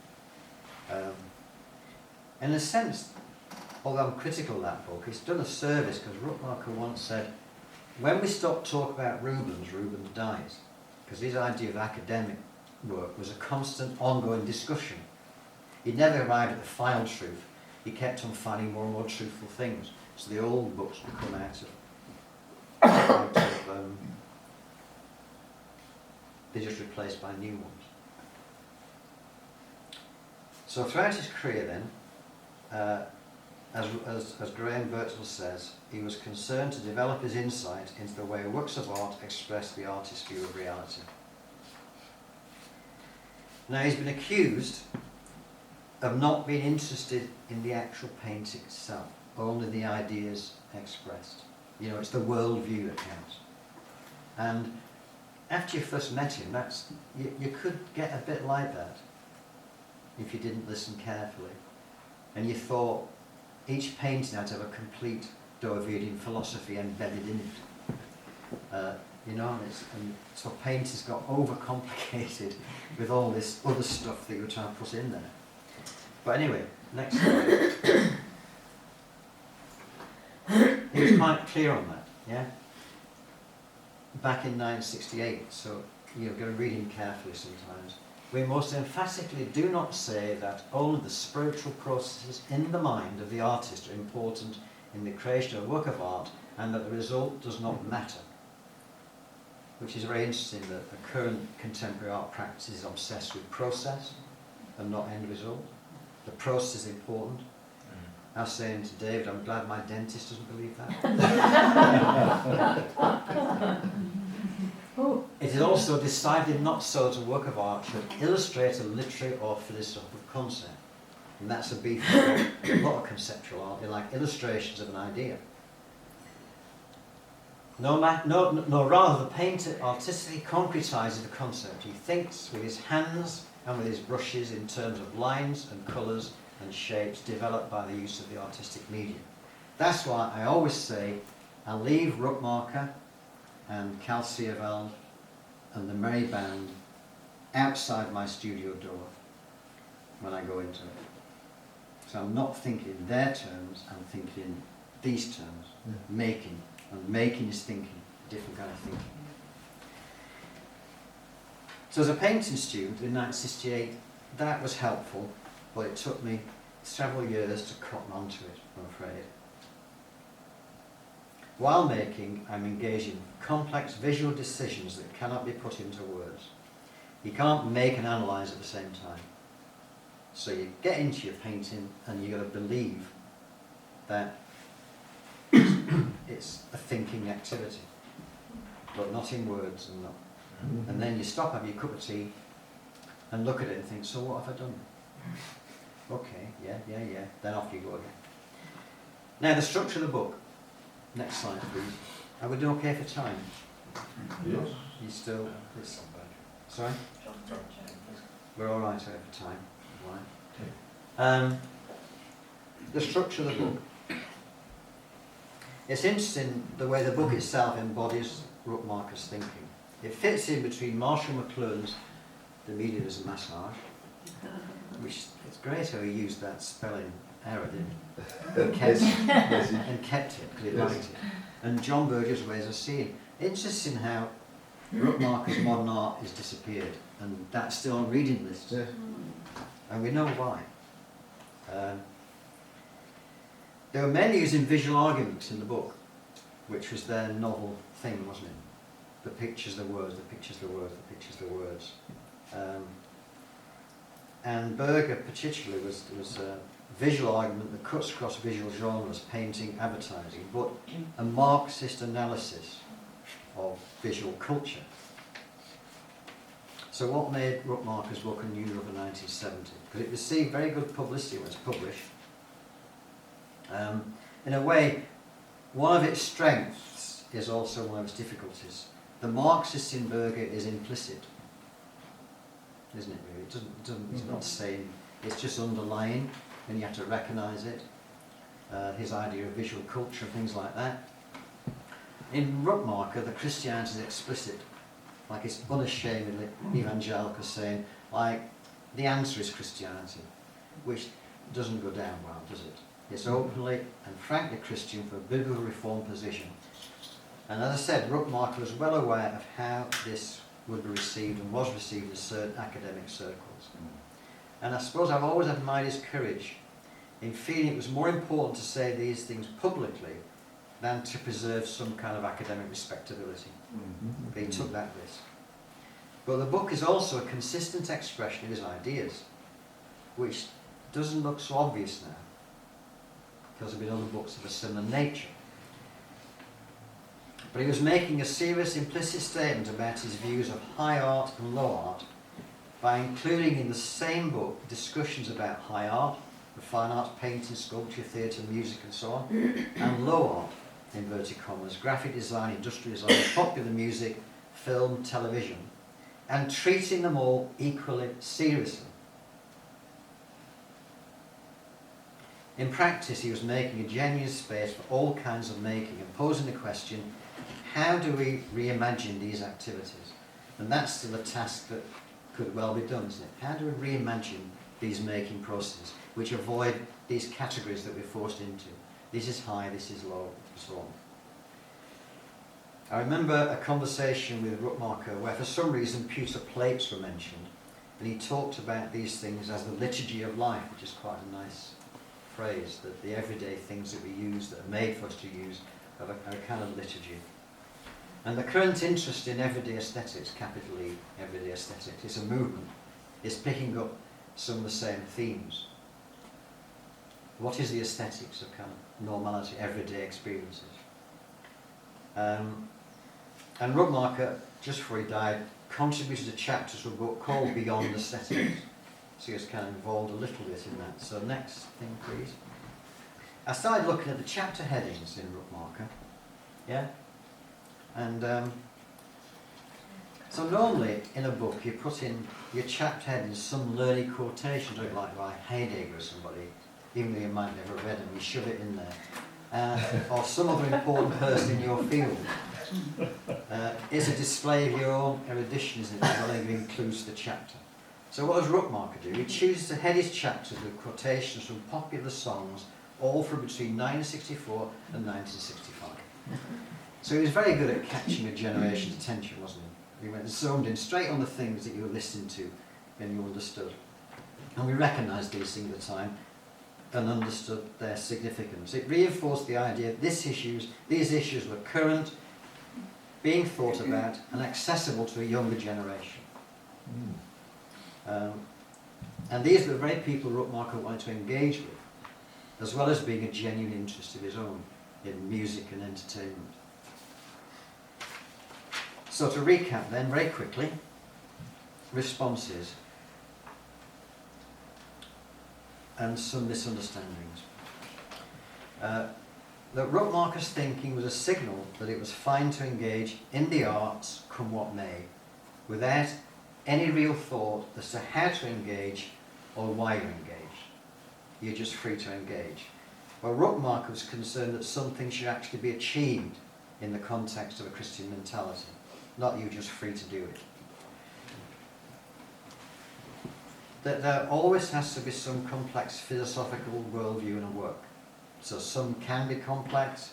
In a sense, although I'm critical of that book, it's done a service, because Rookmaaker once said, when we stop talking about Rubens dies. Because his idea of academic work was a constant, ongoing discussion. He never arrived at the final truth. He kept on finding more and more truthful things. So the old books become they're just replaced by new ones. So throughout his career then, as Graham Birtwell says, he was concerned to develop his insight into the way works of art express the artist's view of reality. Now, he's been accused of not being interested in the actual painting itself, only the ideas expressed. You know, it's the worldview that counts. And after you first met him, you could get a bit like that if you didn't listen carefully. And you thought each painting had to have a complete Dovidian philosophy embedded in it. You know, and so painting's got overcomplicated with all this other stuff that you were trying to put in there. But anyway, next slide. He was quite clear on that, yeah? Back in 1968, so you've got to read him carefully sometimes. We most emphatically do not say that only the spiritual processes in the mind of the artist are important in the creation of a work of art, and that the result does not matter. Which is very interesting that the current contemporary art practice is obsessed with process and not end result. The process is important. I was saying to David, I'm glad my dentist doesn't believe that. It is also decided not so that a work of art should illustrate a literary or philosophical concept. And that's a beef with a lot of conceptual art. They're like illustrations of an idea. No, rather, the painter artistically concretises the concept. He thinks with his hands and with his brushes in terms of lines and colours and shapes developed by the use of the artistic medium. That's why I always say I leave Rookmaaker and Calciaveld and the Merry Band outside my studio door when I go into it. So I'm not thinking in their terms, I'm thinking in these terms, making. And making is thinking, a different kind of thinking. So as a painting student in 1968, that was helpful, but it took me several years to cotton onto it, I'm afraid. While making, I'm engaged in complex visual decisions that cannot be put into words. You can't make and analyse at the same time. So you get into your painting and you've got to believe that it's a thinking activity, but not in words and not. And then you stop, have your cup of tea, and look at it and think, so what have I done? Okay, yeah. Then off you go again. Now the structure of the book. Next slide, please. Are we doing okay for time? Yes. You still? Sorry? We're all right over time. Right. The structure of the book. It's interesting the way the book itself embodies Rookmaaker's thinking. It fits in between Marshall McLuhan's The Medium as a Massage, which it's great how he used that spelling error, didn't he? And kept it because he liked it. And John Burgess' Ways of Seeing. Interesting how Rookmaaker's modern art has disappeared, and that's still on reading lists. Yes. And we know why. There were men using visual arguments in the book, which was their novel thing, wasn't it? The pictures, the words, the pictures, the words, the pictures, the words. And Berger particularly was a visual argument that cuts across visual genres, painting, advertising, but a Marxist analysis of visual culture. So what made Rookmaaker's book in Europe in 1970? Because it received very good publicity when it was published. In a way, one of its strengths is also one of its difficulties. The Marxist in Berger is implicit, isn't it really? It's not saying, it's just underlying, and you have to recognise it. His idea of visual culture and things like that. In Rookmaaker, the Christianity is explicit, like it's unashamedly evangelical, saying, like, the answer is Christianity, which doesn't go down well, does it? It's openly and frankly Christian for a biblical reform position. And as I said, Rookmaaker was well aware of how this would be received and was received in certain academic circles. And I suppose I've always admired his courage in feeling it was more important to say these things publicly than to preserve some kind of academic respectability. He took that risk. But the book is also a consistent expression of his ideas, which doesn't look so obvious now, because there have been other books of a similar nature. But he was making a serious implicit statement about his views of high art and low art by including in the same book discussions about high art, the fine arts, painting, sculpture, theatre, music and so on, and low art, inverted commas, graphic design, industrial design, popular music, film, television, and treating them all equally seriously. In practice, he was making a genuine space for all kinds of making and posing the question, how do we reimagine these activities? And that's still a task that could well be done, isn't it? How do we reimagine these making processes, which avoid these categories that we're forced into? This is high, this is low, and so on. I remember a conversation with Rookmaaker where for some reason pewter plates were mentioned, and he talked about these things as the liturgy of life, which is quite a nice phrase, that the everyday things that we use, that are made for us to use, are a kind of liturgy. And the current interest in everyday aesthetics, capital E, everyday aesthetics, is a movement. It's picking up some of the same themes. What is the aesthetics of kind of normality, everyday experiences? And Rookmaaker, just before he died, contributed a chapter to a book called Beyond Aesthetics. So he was kind of involved a little bit in that. So next thing, please. I started looking at the chapter headings in Rookmaaker. Yeah? And so normally in a book you put in your chapter headings some learned quotations, like by Heidegger or somebody, even though you might never have read them, you shove it in there. Or some other important person in your field. It's a display of your own erudition, isn't it? Rather than giving clues to the chapter. So what does Rookmaaker do? He chooses to head his chapters with quotations from popular songs, all from between 1964 and 1965. So he was very good at catching a generation's attention, wasn't he? He went and zoomed in straight on the things that you were listening to and you understood. And we recognised these things at the time and understood their significance. It reinforced the idea that these issues were current, being thought about and accessible to a younger generation. And these are the very people Rookmaaker wanted to engage with, as well as being a genuine interest of his own in music and entertainment. So to recap then, very quickly, responses and some misunderstandings. That Rookmaaker's thinking was a signal that it was fine to engage in the arts, come what may, without any real thought as to how to engage or why you engage. You're just free to engage. Well, Rookmaaker was concerned that something should actually be achieved in the context of a Christian mentality, not you just free to do it. That there always has to be some complex philosophical worldview in a work. So some can be complex,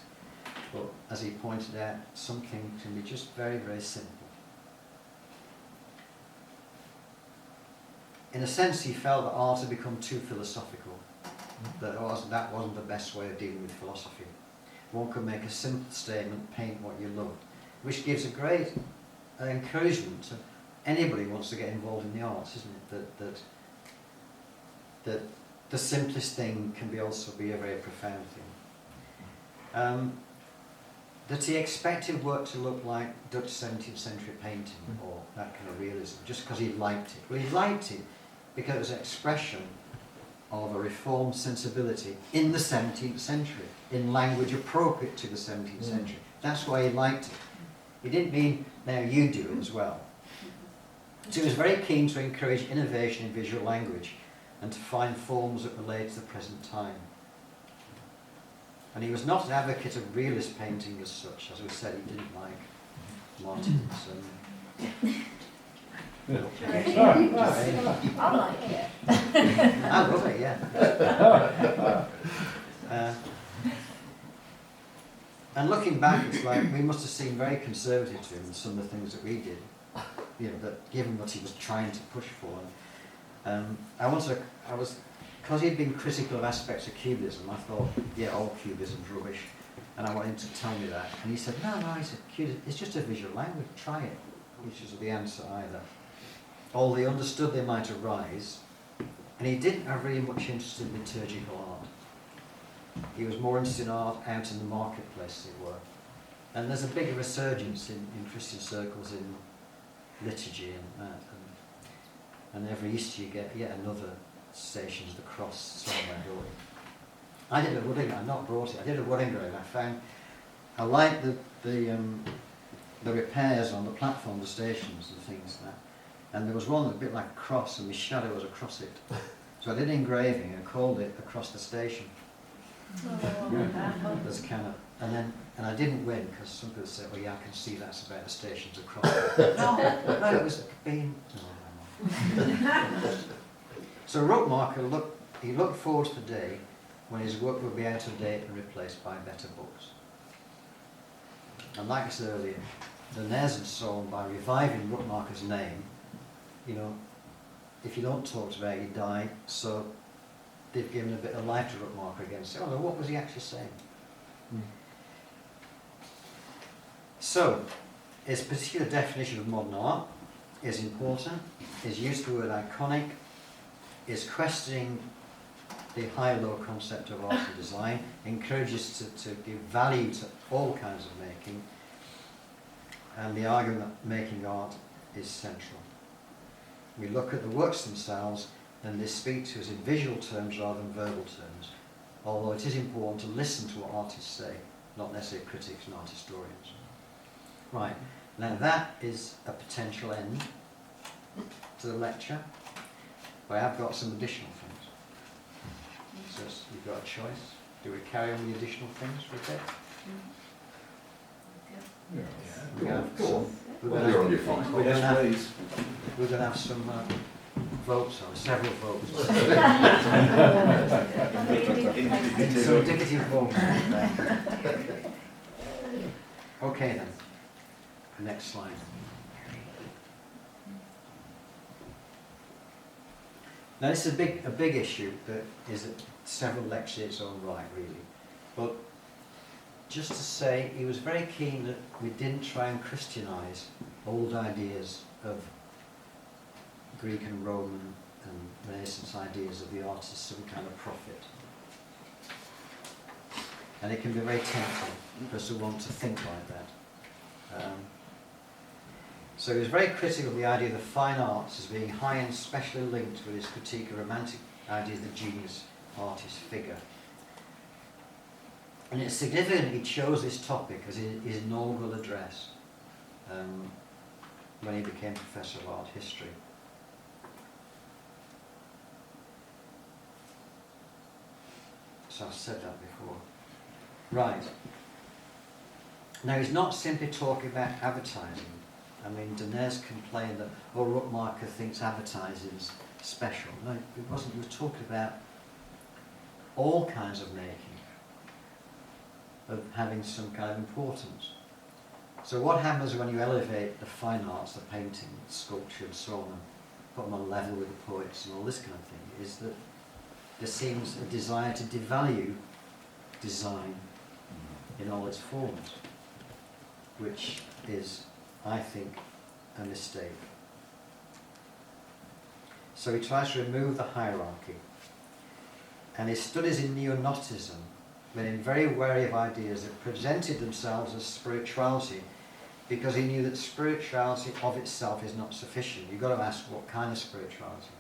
but as he pointed out, something can be just very, very simple. In a sense, he felt that art had become too philosophical, that wasn't the best way of dealing with philosophy. One could make a simple statement, paint what you love, which gives a great encouragement to anybody who wants to get involved in the arts, isn't it? That the simplest thing can also be a very profound thing. That he expected work to look like Dutch 17th century painting or that kind of realism, just because he liked it. Well, he liked it because it was an expression of a reformed sensibility in the 17th century, in language appropriate to the 17th century. That's why he liked it. He didn't mean, now you do it as well. So he was very keen to encourage innovation in visual language and to find forms that relate to the present time. And he was not an advocate of realist painting as such. As we said, he didn't like Martins and I like it. I love it, yeah. And looking back, it's like we must have seemed very conservative to him in some of the things that we did, you know, that given what he was trying to push for. Because he'd been critical of aspects of Cubism, I thought, yeah, all Cubism's rubbish, and I wanted him to tell me that. And he said, no, he said, Cubism, it's just a visual language, try it, which was the answer either. Or they understood they might arise, and he didn't have really much interest in liturgical art. He was more interested in art out in the marketplace, as it were. And there's a big resurgence in Christian circles in liturgy and that. And every Easter you get yet another Stations of the Cross somewhere going. I did a wood, I've not brought it, I did a wood engraving. I liked the repairs on the platform, the stations and things like that. And there was one that was a bit like a cross, and my shadow was across it. So I did engraving and called it Across the Station. There's kind of, and I didn't win because some people said, well, yeah, I can see that's about the stations across. No, it was being. So Rookmaaker looked forward to the day when his work would be out of date and replaced by better books. And like I said earlier, the Nez and so on, by reviving Rookmaaker's name, you know, if you don't talk about it, you die. So they've given a bit of life to Rookmaaker again. So, oh, what was he actually saying? So, his particular definition of modern art is important. His use of the word iconic is questioning the high-low concept of art and design, encourages to give value to all kinds of making, and the argument that making art is central. We look at the works themselves, and they speak to us in visual terms rather than verbal terms, although it is important to listen to what artists say, not necessarily critics and art historians. Right, now that is a potential end to the lecture, but I've got some additional things. So you've got a choice. Do we carry on with the additional things for a bit? We're going to have some votes, or several votes. So indicative votes. Okay then. Next slide. Now this is a big issue that is at several lectures in its own right, really. But just to say, he was very keen that we didn't try and Christianise old ideas of Greek and Roman and Renaissance ideas of the artist as some kind of prophet. And it can be very tempting for us to want to think like that. So he was very critical of the idea of the fine arts as being high and specially linked with his critique of romantic ideas of the genius artist figure. And it's significant he chose this topic as his inaugural address when he became Professor of Art History. So I've said that before. Right. Now he's not simply talking about advertising. I mean, Denez complained that, oh, Rookmaaker thinks advertising is special. No, it wasn't. He was talking about all kinds of making, of having some kind of importance. So what happens when you elevate the fine arts, the painting, the sculpture and so on, and put them on level with the poets and all this kind of thing, is that there seems a desire to devalue design in all its forms, which is, I think, a mistake. So he tries to remove the hierarchy. And his studies in neo-Gnosticism made him very wary of ideas that presented themselves as spirituality, because he knew that spirituality of itself is not sufficient. You've got to ask what kind of spirituality.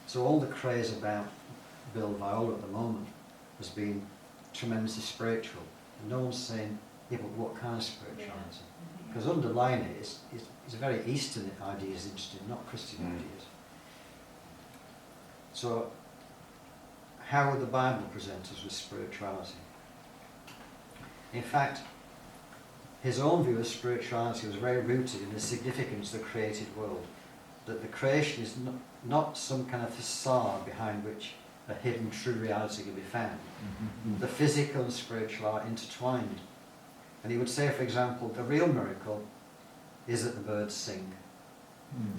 So all the craze about Bill Viola at the moment has been tremendously spiritual. And no one's saying, yeah, but what kind of spirituality? Because underlying it is a very Eastern idea is interesting, not Christian ideas. So how would the Bible present us with spirituality? In fact, his own view of spirituality was very rooted in the significance of the created world, that the creation is not some kind of facade behind which a hidden true reality can be found. The physical and spiritual are intertwined. And he would say, for example, the real miracle is that the birds sing,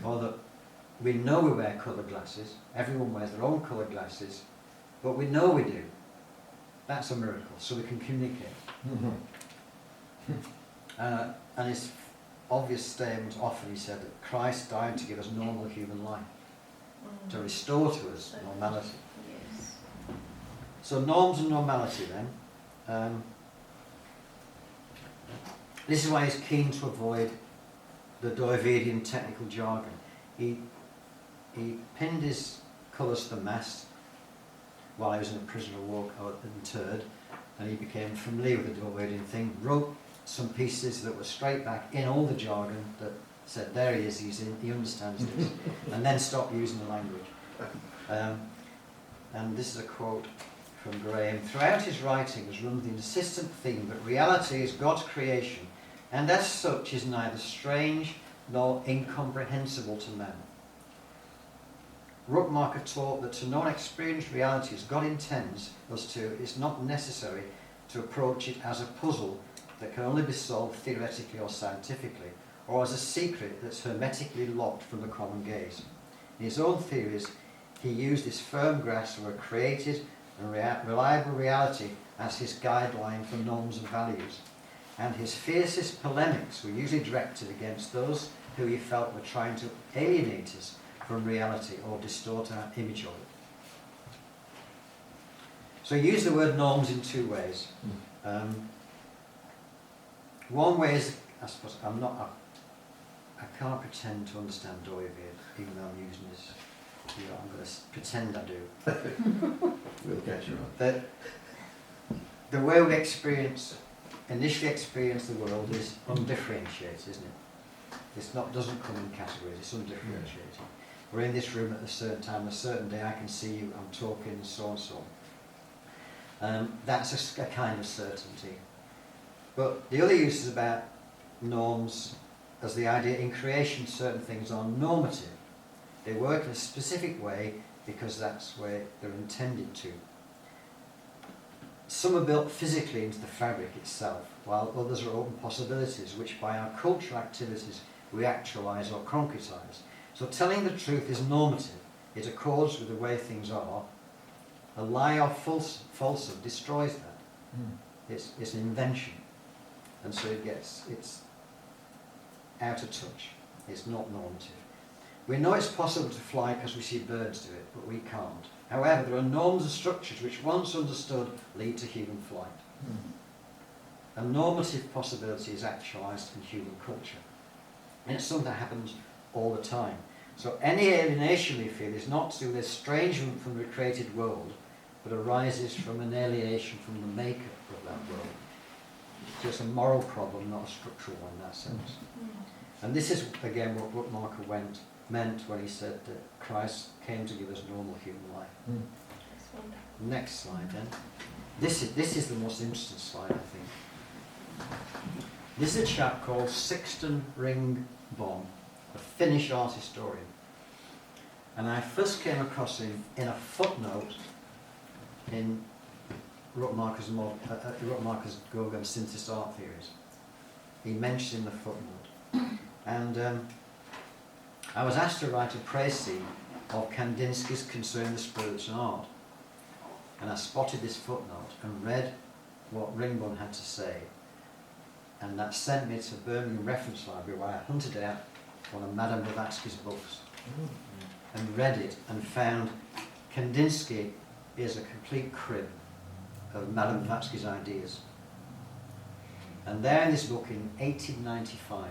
or that we know we wear coloured glasses, everyone wears their own coloured glasses, but we know we do. That's a miracle, so we can communicate. And his obvious statement, often he said that Christ died to give us normal human life, to restore to us normality. Yes. So norms and normality then. This is why he's keen to avoid the Doivedian technical jargon. He pinned his colours to the mast while he was in a prisoner of war interred, and he became familiar with the Doivedian thing, wrote some pieces that were straight back in all the jargon that said, there he is, he understands this, and then stopped using the language. And this is a quote from Graham. Throughout his writings runs the insistent theme that reality is God's creation, and as such is neither strange nor incomprehensible to man. Rookmaaker taught that to know and experience reality as God intends us to, it's not necessary to approach it as a puzzle that can only be solved theoretically or scientifically, or as a secret that's hermetically locked from the common gaze. In his own theories, he used this firm grasp of a created and reliable reality as his guideline for norms and values, and his fiercest polemics were usually directed against those who he felt were trying to alienate us from reality or distort our image of it. So he used the word norms in two ways. One way is, I suppose, I can't pretend to understand Doived, even though I'm using this. I'm going to pretend I do. We'll catch you up. That the way we initially experience the world is undifferentiated, isn't it? Doesn't come in categories, it's undifferentiated. We're in this room at a certain time, a certain day, I can see you, I'm talking, and so and so on. That's a kind of certainty. But the other use is about norms as the idea in creation certain things are normative. They work in a specific way because that's where they're intended to. Some are built physically into the fabric itself, while others are open possibilities which by our cultural activities we actualise or concretise. So telling the truth is normative. It accords with the way things are. A lie or falsehood destroys that. It's an invention. And so it's out of touch. It's not normative. We know it's possible to fly because we see birds do it, but we can't. However, there are norms and structures which, once understood, lead to human flight. A normative possibility is actualised in human culture. And it's something that happens all the time. So any alienation we feel is not to do with estrangement from the created world, but arises from an alienation from the maker of that world. So it's a moral problem, not a structural one in that sense. And this is, again, what Rookmaaker meant when he said that Christ came to give us normal human life. That's wonderful. Next slide then. This is the most interesting slide, I think. This is a chap called Sixten Ringborn, a Finnish art historian. And I first came across him in a footnote in Rookmaaker's Gauguin synthesis art theories. He mentioned in the footnote. And I was asked to write a précis of Kandinsky's concern with spiritual art. And I spotted this footnote and read what Ringborn had to say. And that sent me to Birmingham Reference Library, where I hunted out one of Madame Blavatsky's books and read it and found Kandinsky is a complete crib of Madame Blavatsky's ideas. And there in this book in 1895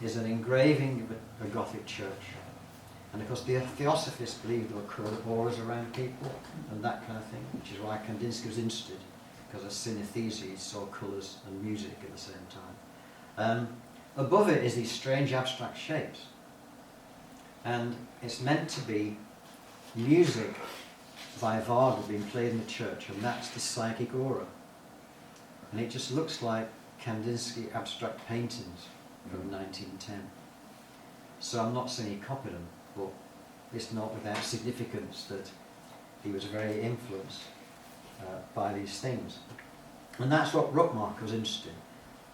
is an engraving of a Gothic church. And of course the Theosophists believed there were coloured auras around people and that kind of thing, which is why Kandinsky was interested, because as synesthesia he saw colours and music at the same time. Above it is these strange abstract shapes. And it's meant to be music by Wagner being played in the church, and that's the psychic aura. And it just looks like Kandinsky abstract paintings from 1910. So I'm not saying he copied them, but it's not without significance that he was very influenced by these things. And that's what Rookmaaker was interested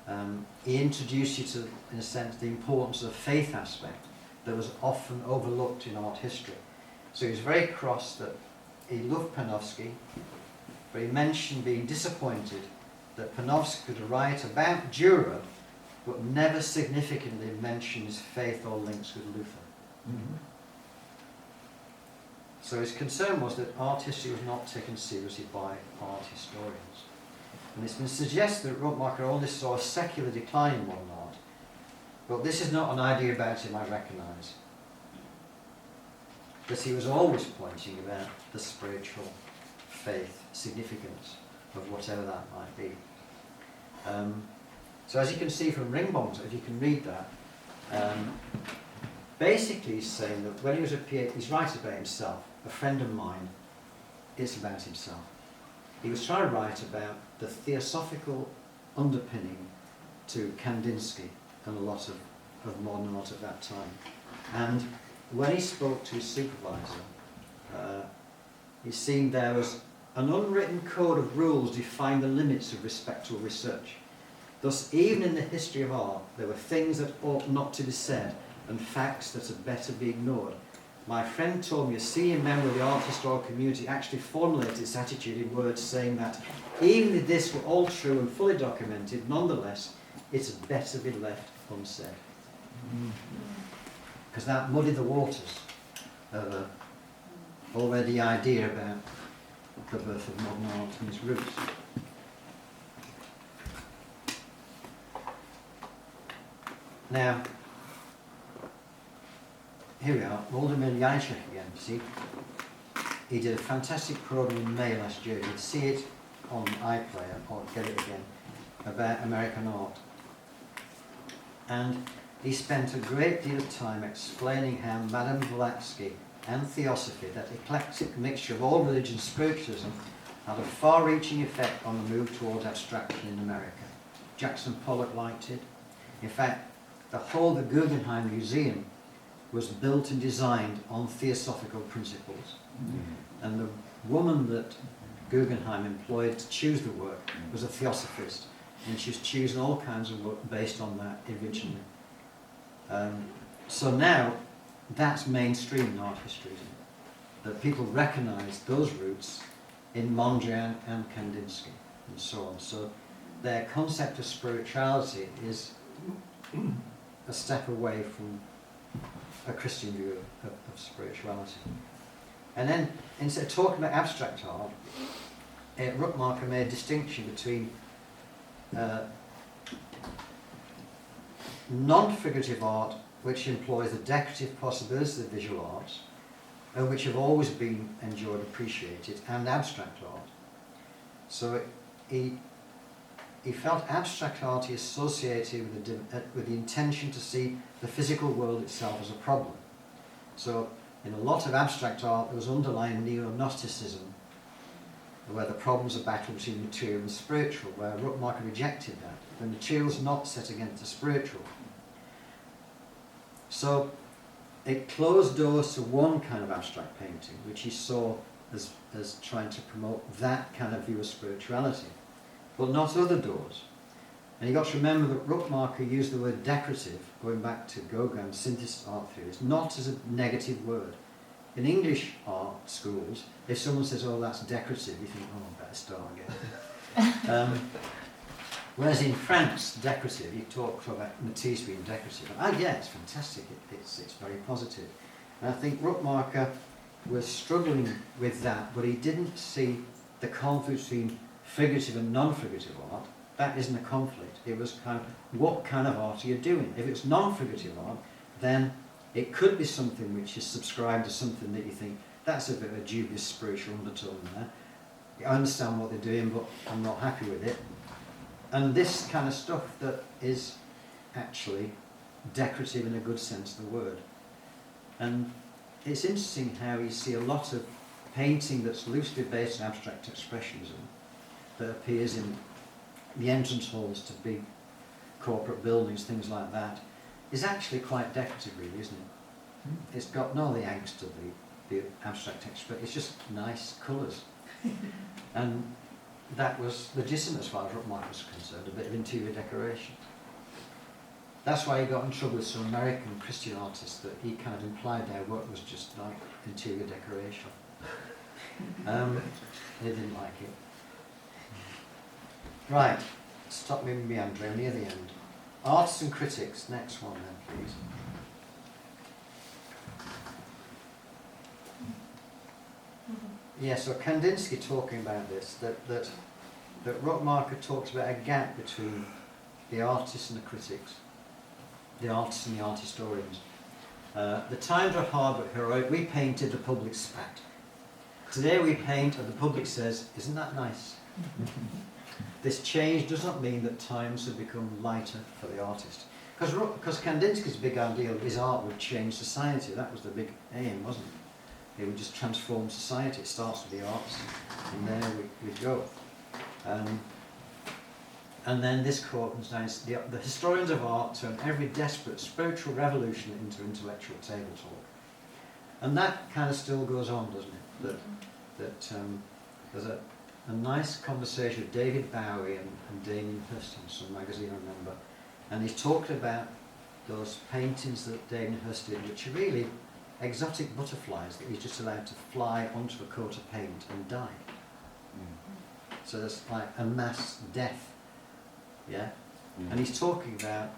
in. He introduced you to, in a sense, the importance of the faith aspect that was often overlooked in art history. So he was very cross that he loved Panofsky, but he mentioned being disappointed that Panofsky could write about Dürer, but never significantly mention his faith or links with Luther. Mm-hmm. So his concern was that art history was not taken seriously by art historians. And it's been suggested that Rookmaaker only saw a secular decline in modern art, but this is not an idea about him I recognise. But he was always pointing about the spiritual faith significance of whatever that might be. So as you can see from Ringbom's, if you can read that, basically he's saying that when he was a PhD, he's writing about himself. A friend of mine, it's about himself. He was trying to write about the theosophical underpinning to Kandinsky and a lot of modern art at that time. And when he spoke to his supervisor, he seemed there was an unwritten code of rules defined the limits of respectable research. Thus, even in the history of art, there were things that ought not to be said and facts that had better be ignored. My friend told me a senior member of the art historical community actually formulated its attitude in words saying that even if this were all true and fully documented, nonetheless, it had better be left unsaid. Because that muddied the waters of already the idea about the birth of modern art and its roots. Now, here we are, Waldemar Janicek again, see? He did a fantastic programme in May last year. You'd see it on iPlayer, or get it again, about American art. And he spent a great deal of time explaining how Madame Blavatsky and Theosophy, that eclectic mixture of all religion and spiritualism, had a far-reaching effect on the move towards abstraction in America. Jackson Pollock liked it. In fact, the whole of the Guggenheim Museum was built and designed on theosophical principles. Mm-hmm. And the woman that Guggenheim employed to choose the work was a theosophist, and she was choosing all kinds of work based on that originally. So now, that's mainstream in art history, isn't it? That people recognise those roots in Mondrian and Kandinsky, and so on. So their concept of spirituality is a step away from a Christian view of spirituality. And then, instead of talking about abstract art, Rookmaaker made a distinction between non-figurative art, which employs the decorative possibilities of the visual arts, and which have always been enjoyed and appreciated, and abstract art. So he felt abstract art is associated with the intention to see the physical world itself as a problem. So in a lot of abstract art there was underlying neo-Gnosticism, where the problems are battle between material and spiritual, where Rookmaaker rejected that. The material is not set against the spiritual. So it closed doors to one kind of abstract painting, which he saw as trying to promote that kind of view of spirituality, but not other doors. And you've got to remember that Rookmaaker used the word decorative, going back to Gauguin's synthesis art theories, not as a negative word. In English art schools, if someone says, oh, that's decorative, you think, oh, I better start again. Whereas in France, decorative, you talk about Matisse being decorative. Oh yeah, it's fantastic, it's very positive. And I think Rookmaaker was struggling with that, but he didn't see the conflict between figurative and non-figurative art. That isn't a conflict. It was kind of, what kind of art are you doing? If it's non-figurative art, then it could be something which is subscribed to something that you think, that's a bit of a dubious spiritual undertone there. I understand what they're doing, but I'm not happy with it. And this kind of stuff that is actually decorative in a good sense of the word. And it's interesting how you see a lot of painting that's loosely based on abstract expressionism that appears in the entrance halls to big corporate buildings, things like that, is actually quite decorative, really, isn't it? It's got none of the angst of the abstract text, but it's just nice colours. And that was legitimate as far as Rookmaaker was concerned, a bit of interior decoration. That's why he got in trouble with some American Christian artists, that he kind of implied their work was just like interior decoration. They didn't like it. Right, stop me meandering, near the end. Artists and critics, next one then, please. Yeah, so Kandinsky talking about this, that Rookmaaker talks about a gap between the artists and the critics, the artists and the art historians. The times are hard but heroic. We painted, the public spat. Today we paint and the public says, isn't that nice? This change does not mean that times have become lighter for the artist. Because Kandinsky's big idea of his art would change society. That was the big aim, wasn't it? It would just transform society. It starts with the arts, and there we go. And then this quote comes down, the historians of art turn every desperate spiritual revolution into intellectual table talk. And that kind of still goes on, doesn't it? There's a nice conversation with David Bowie and Damien Hirst in some magazine, I remember. And he's talked about those paintings that Damien Hirst did, which are really exotic butterflies that he's just allowed to fly onto a coat of paint and die. So there's like a mass death, yeah? And he's talking about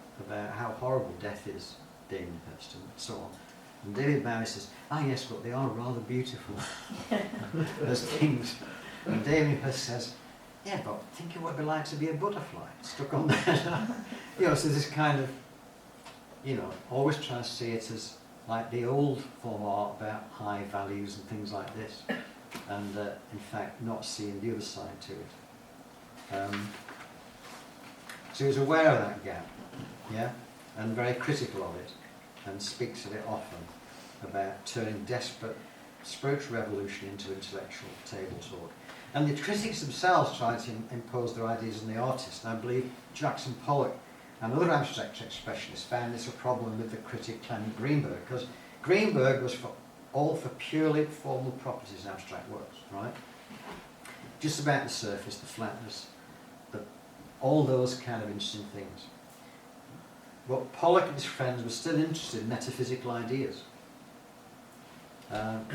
how horrible death is, Damien Hirst, and so on. And David Bowie says, yes, but they are rather beautiful as things. And Damien Hirst says, yeah, but think of what it'd be like to be a butterfly stuck on there. So this kind of, always trying to see it as like the old form of art about high values and things like this, and in fact not seeing the other side to it. So he's aware of that gap, yeah, and very critical of it, and speaks of it often, about turning desperate spiritual revolution into intellectual table talk. And the critics themselves try to impose their ideas on the artist. And I believe Jackson Pollock and other abstract expressionists found this a problem with the critic Clement Greenberg, because Greenberg was all for purely formal properties in abstract works, right? Just about the surface, the flatness, all those kind of interesting things. But Pollock and his friends were still interested in metaphysical ideas. And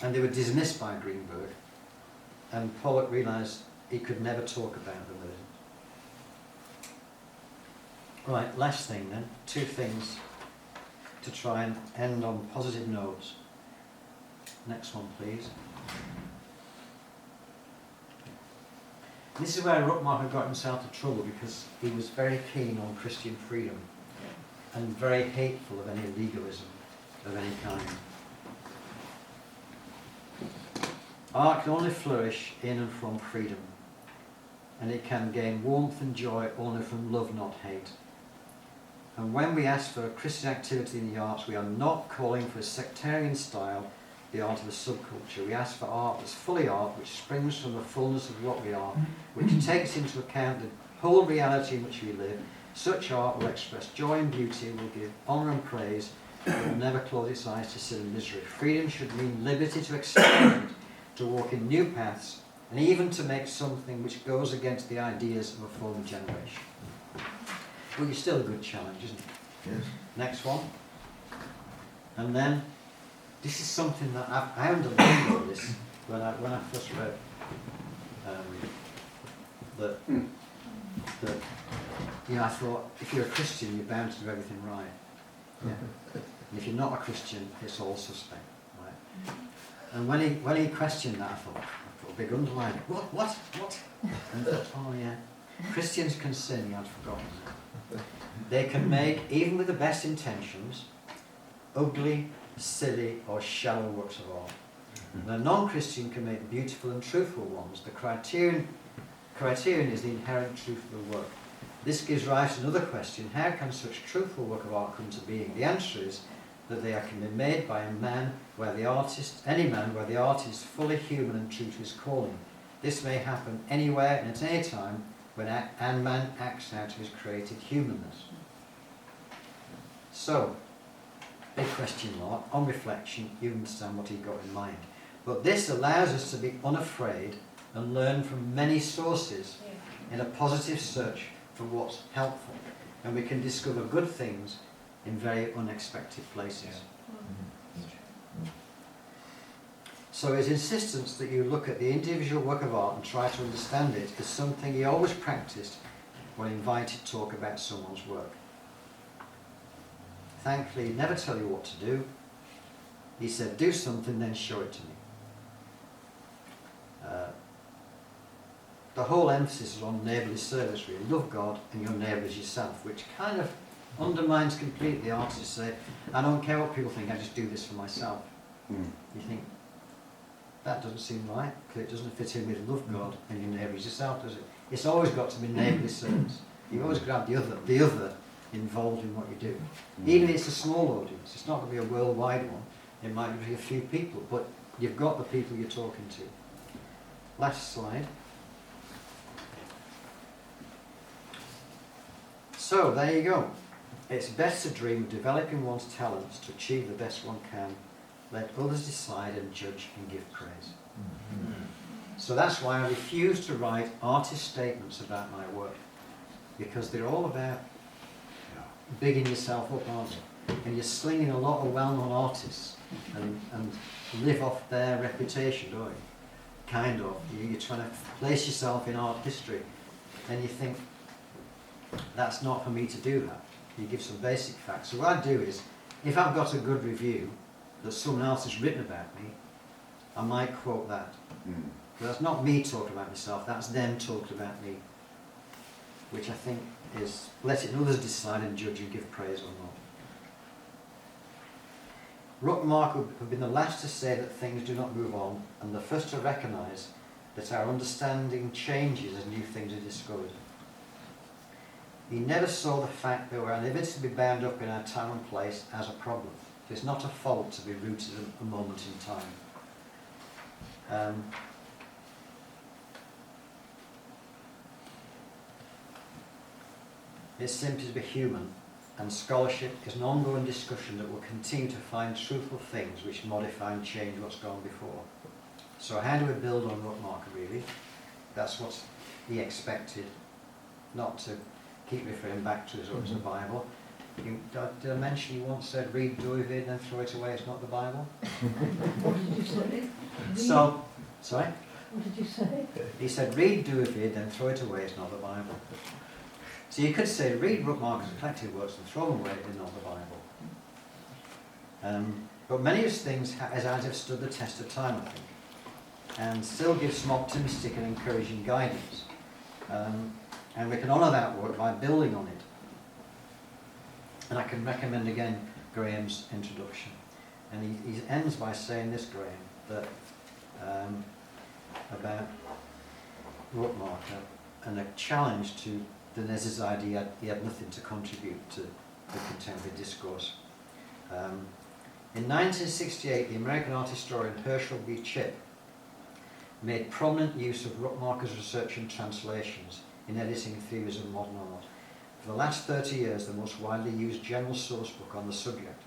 they were dismissed by Greenberg. And Pollock realised he could never talk about them with him. Right, last thing then. Two things to try and end on positive notes. Next one, please. This is where Rookmaaker got himself into trouble, because he was very keen on Christian freedom and very hateful of any legalism of any kind. Art can only flourish in and from freedom, and it can gain warmth and joy only from love, not hate. And when we ask for Christian activity in the arts, we are not calling for a sectarian style, the art of a subculture. We ask for art that's fully art, which springs from the fullness of what we are, which takes into account the whole reality in which we live. Such art will express joy and beauty, will give honour and praise, but will never close its eyes to sin and misery. Freedom should mean liberty to experiment, to walk in new paths, and even to make something which goes against the ideas of a former generation. Well, it's still a good challenge, isn't it? Yes. Next one. And then, this is something that I underlined all this when I first read that I thought, if you're a Christian, you're bound to do everything right. Yeah. And if you're not a Christian, it's all suspect, right? And when he questioned that, I thought, a big underline. What? And I thought, oh yeah, Christians can sin. He had forgotten that. They can make, even with the best intentions, ugly, silly, or shallow works of art. And a non-Christian can make beautiful and truthful ones. The criterion is the inherent truth of the work. This gives rise to another question: how can such truthful work of art come to being? The answer is that they can be made by any man where the artist is fully human and true to his calling. This may happen anywhere and at any time, and man acts out of his created humanness. So, big question mark, on reflection, you understand what he got in mind. But this allows us to be unafraid and learn from many sources in a positive search for what's helpful. And we can discover good things in very unexpected places. So his insistence that you look at the individual work of art and try to understand it is something he always practiced when invited to talk about someone's work. Thankfully, he'd never tell you what to do. He said, do something, then show it to me. The whole emphasis is on neighbourly service, really. Love God and your neighbour as yourself, which kind of undermines completely artists say, I don't care what people think, I just do this for myself. You think, that doesn't seem right, because it doesn't fit in with love God and your neighbour as yourself, does it? It's always got to be neighbourly service. You've always got to have the other involved in what you do. Even if it's a small audience, it's not going to be a worldwide one, it might be a few people, but you've got the people you're talking to. Last slide. So, there you go. It's best to dream of developing one's talents to achieve the best one can. Let others decide and judge and give praise. So that's why I refuse to write artist statements about my work, because they're all about bigging yourself up, aren't they? And you're slinging a lot of well-known artists and live off their reputation, don't you? Kind of. You're trying to place yourself in art history, and you think, that's not for me to do that. You give some basic facts. So what I do is, if I've got a good review that someone else has written about me, I might quote that. But that's not me talking about myself, that's them talking about me. Which I think is letting others decide and judge and give praise or not. Rookmaaker have been the last to say that things do not move on, and the first to recognise that our understanding changes as new things are discovered. He never saw the fact that we're inevitably bound up in our time and place as a problem. It's not a fault to be rooted in a moment in time. It's simply to be human, and scholarship is an ongoing discussion that will continue to find truthful things which modify and change what's gone before. So how do we build on Rookmaaker, really? That's what he expected, not to keep referring back to the Bible. Did I mention you once said, read David and throw it away, it's not the Bible? What did you say? So, sorry? What did you say? He said, read David and throw it away, it's not the Bible. So you could say, read Rookmaaker's collected works and throw them away, it's not the Bible. But many of his things have stood the test of time, I think, and still give some optimistic and encouraging guidance. And we can honour that work by building on it. And I can recommend again Graham's introduction. And he ends by saying this, Graham, that about Rookmaaker and a challenge to Dinez's idea he had nothing to contribute to the contemporary discourse. In 1968, the American art historian Herschel B. Chipp made prominent use of Rookmaaker's research and translations in editing theories of modern art. For the last 30 years, the most widely used general source book on the subject.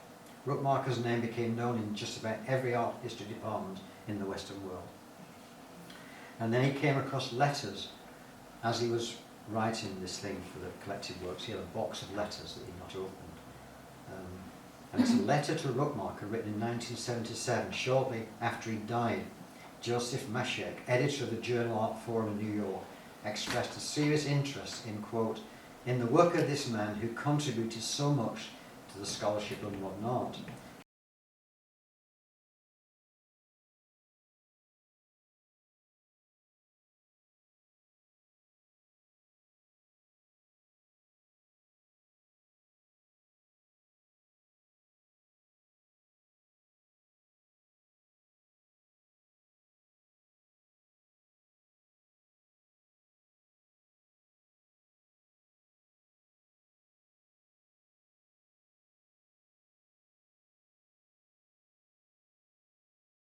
Rookmaaker's name became known in just about every art history department in the Western world. And then he came across letters as he was writing this thing for the collected works. He had a box of letters that he'd not opened. And it's a letter to Rookmaaker written in 1977, shortly after he died. Joseph Mashek, editor of the Journal Art Forum in New York, expressed a serious interest in, quote, in the work of this man who contributed so much to the scholarship of modern art.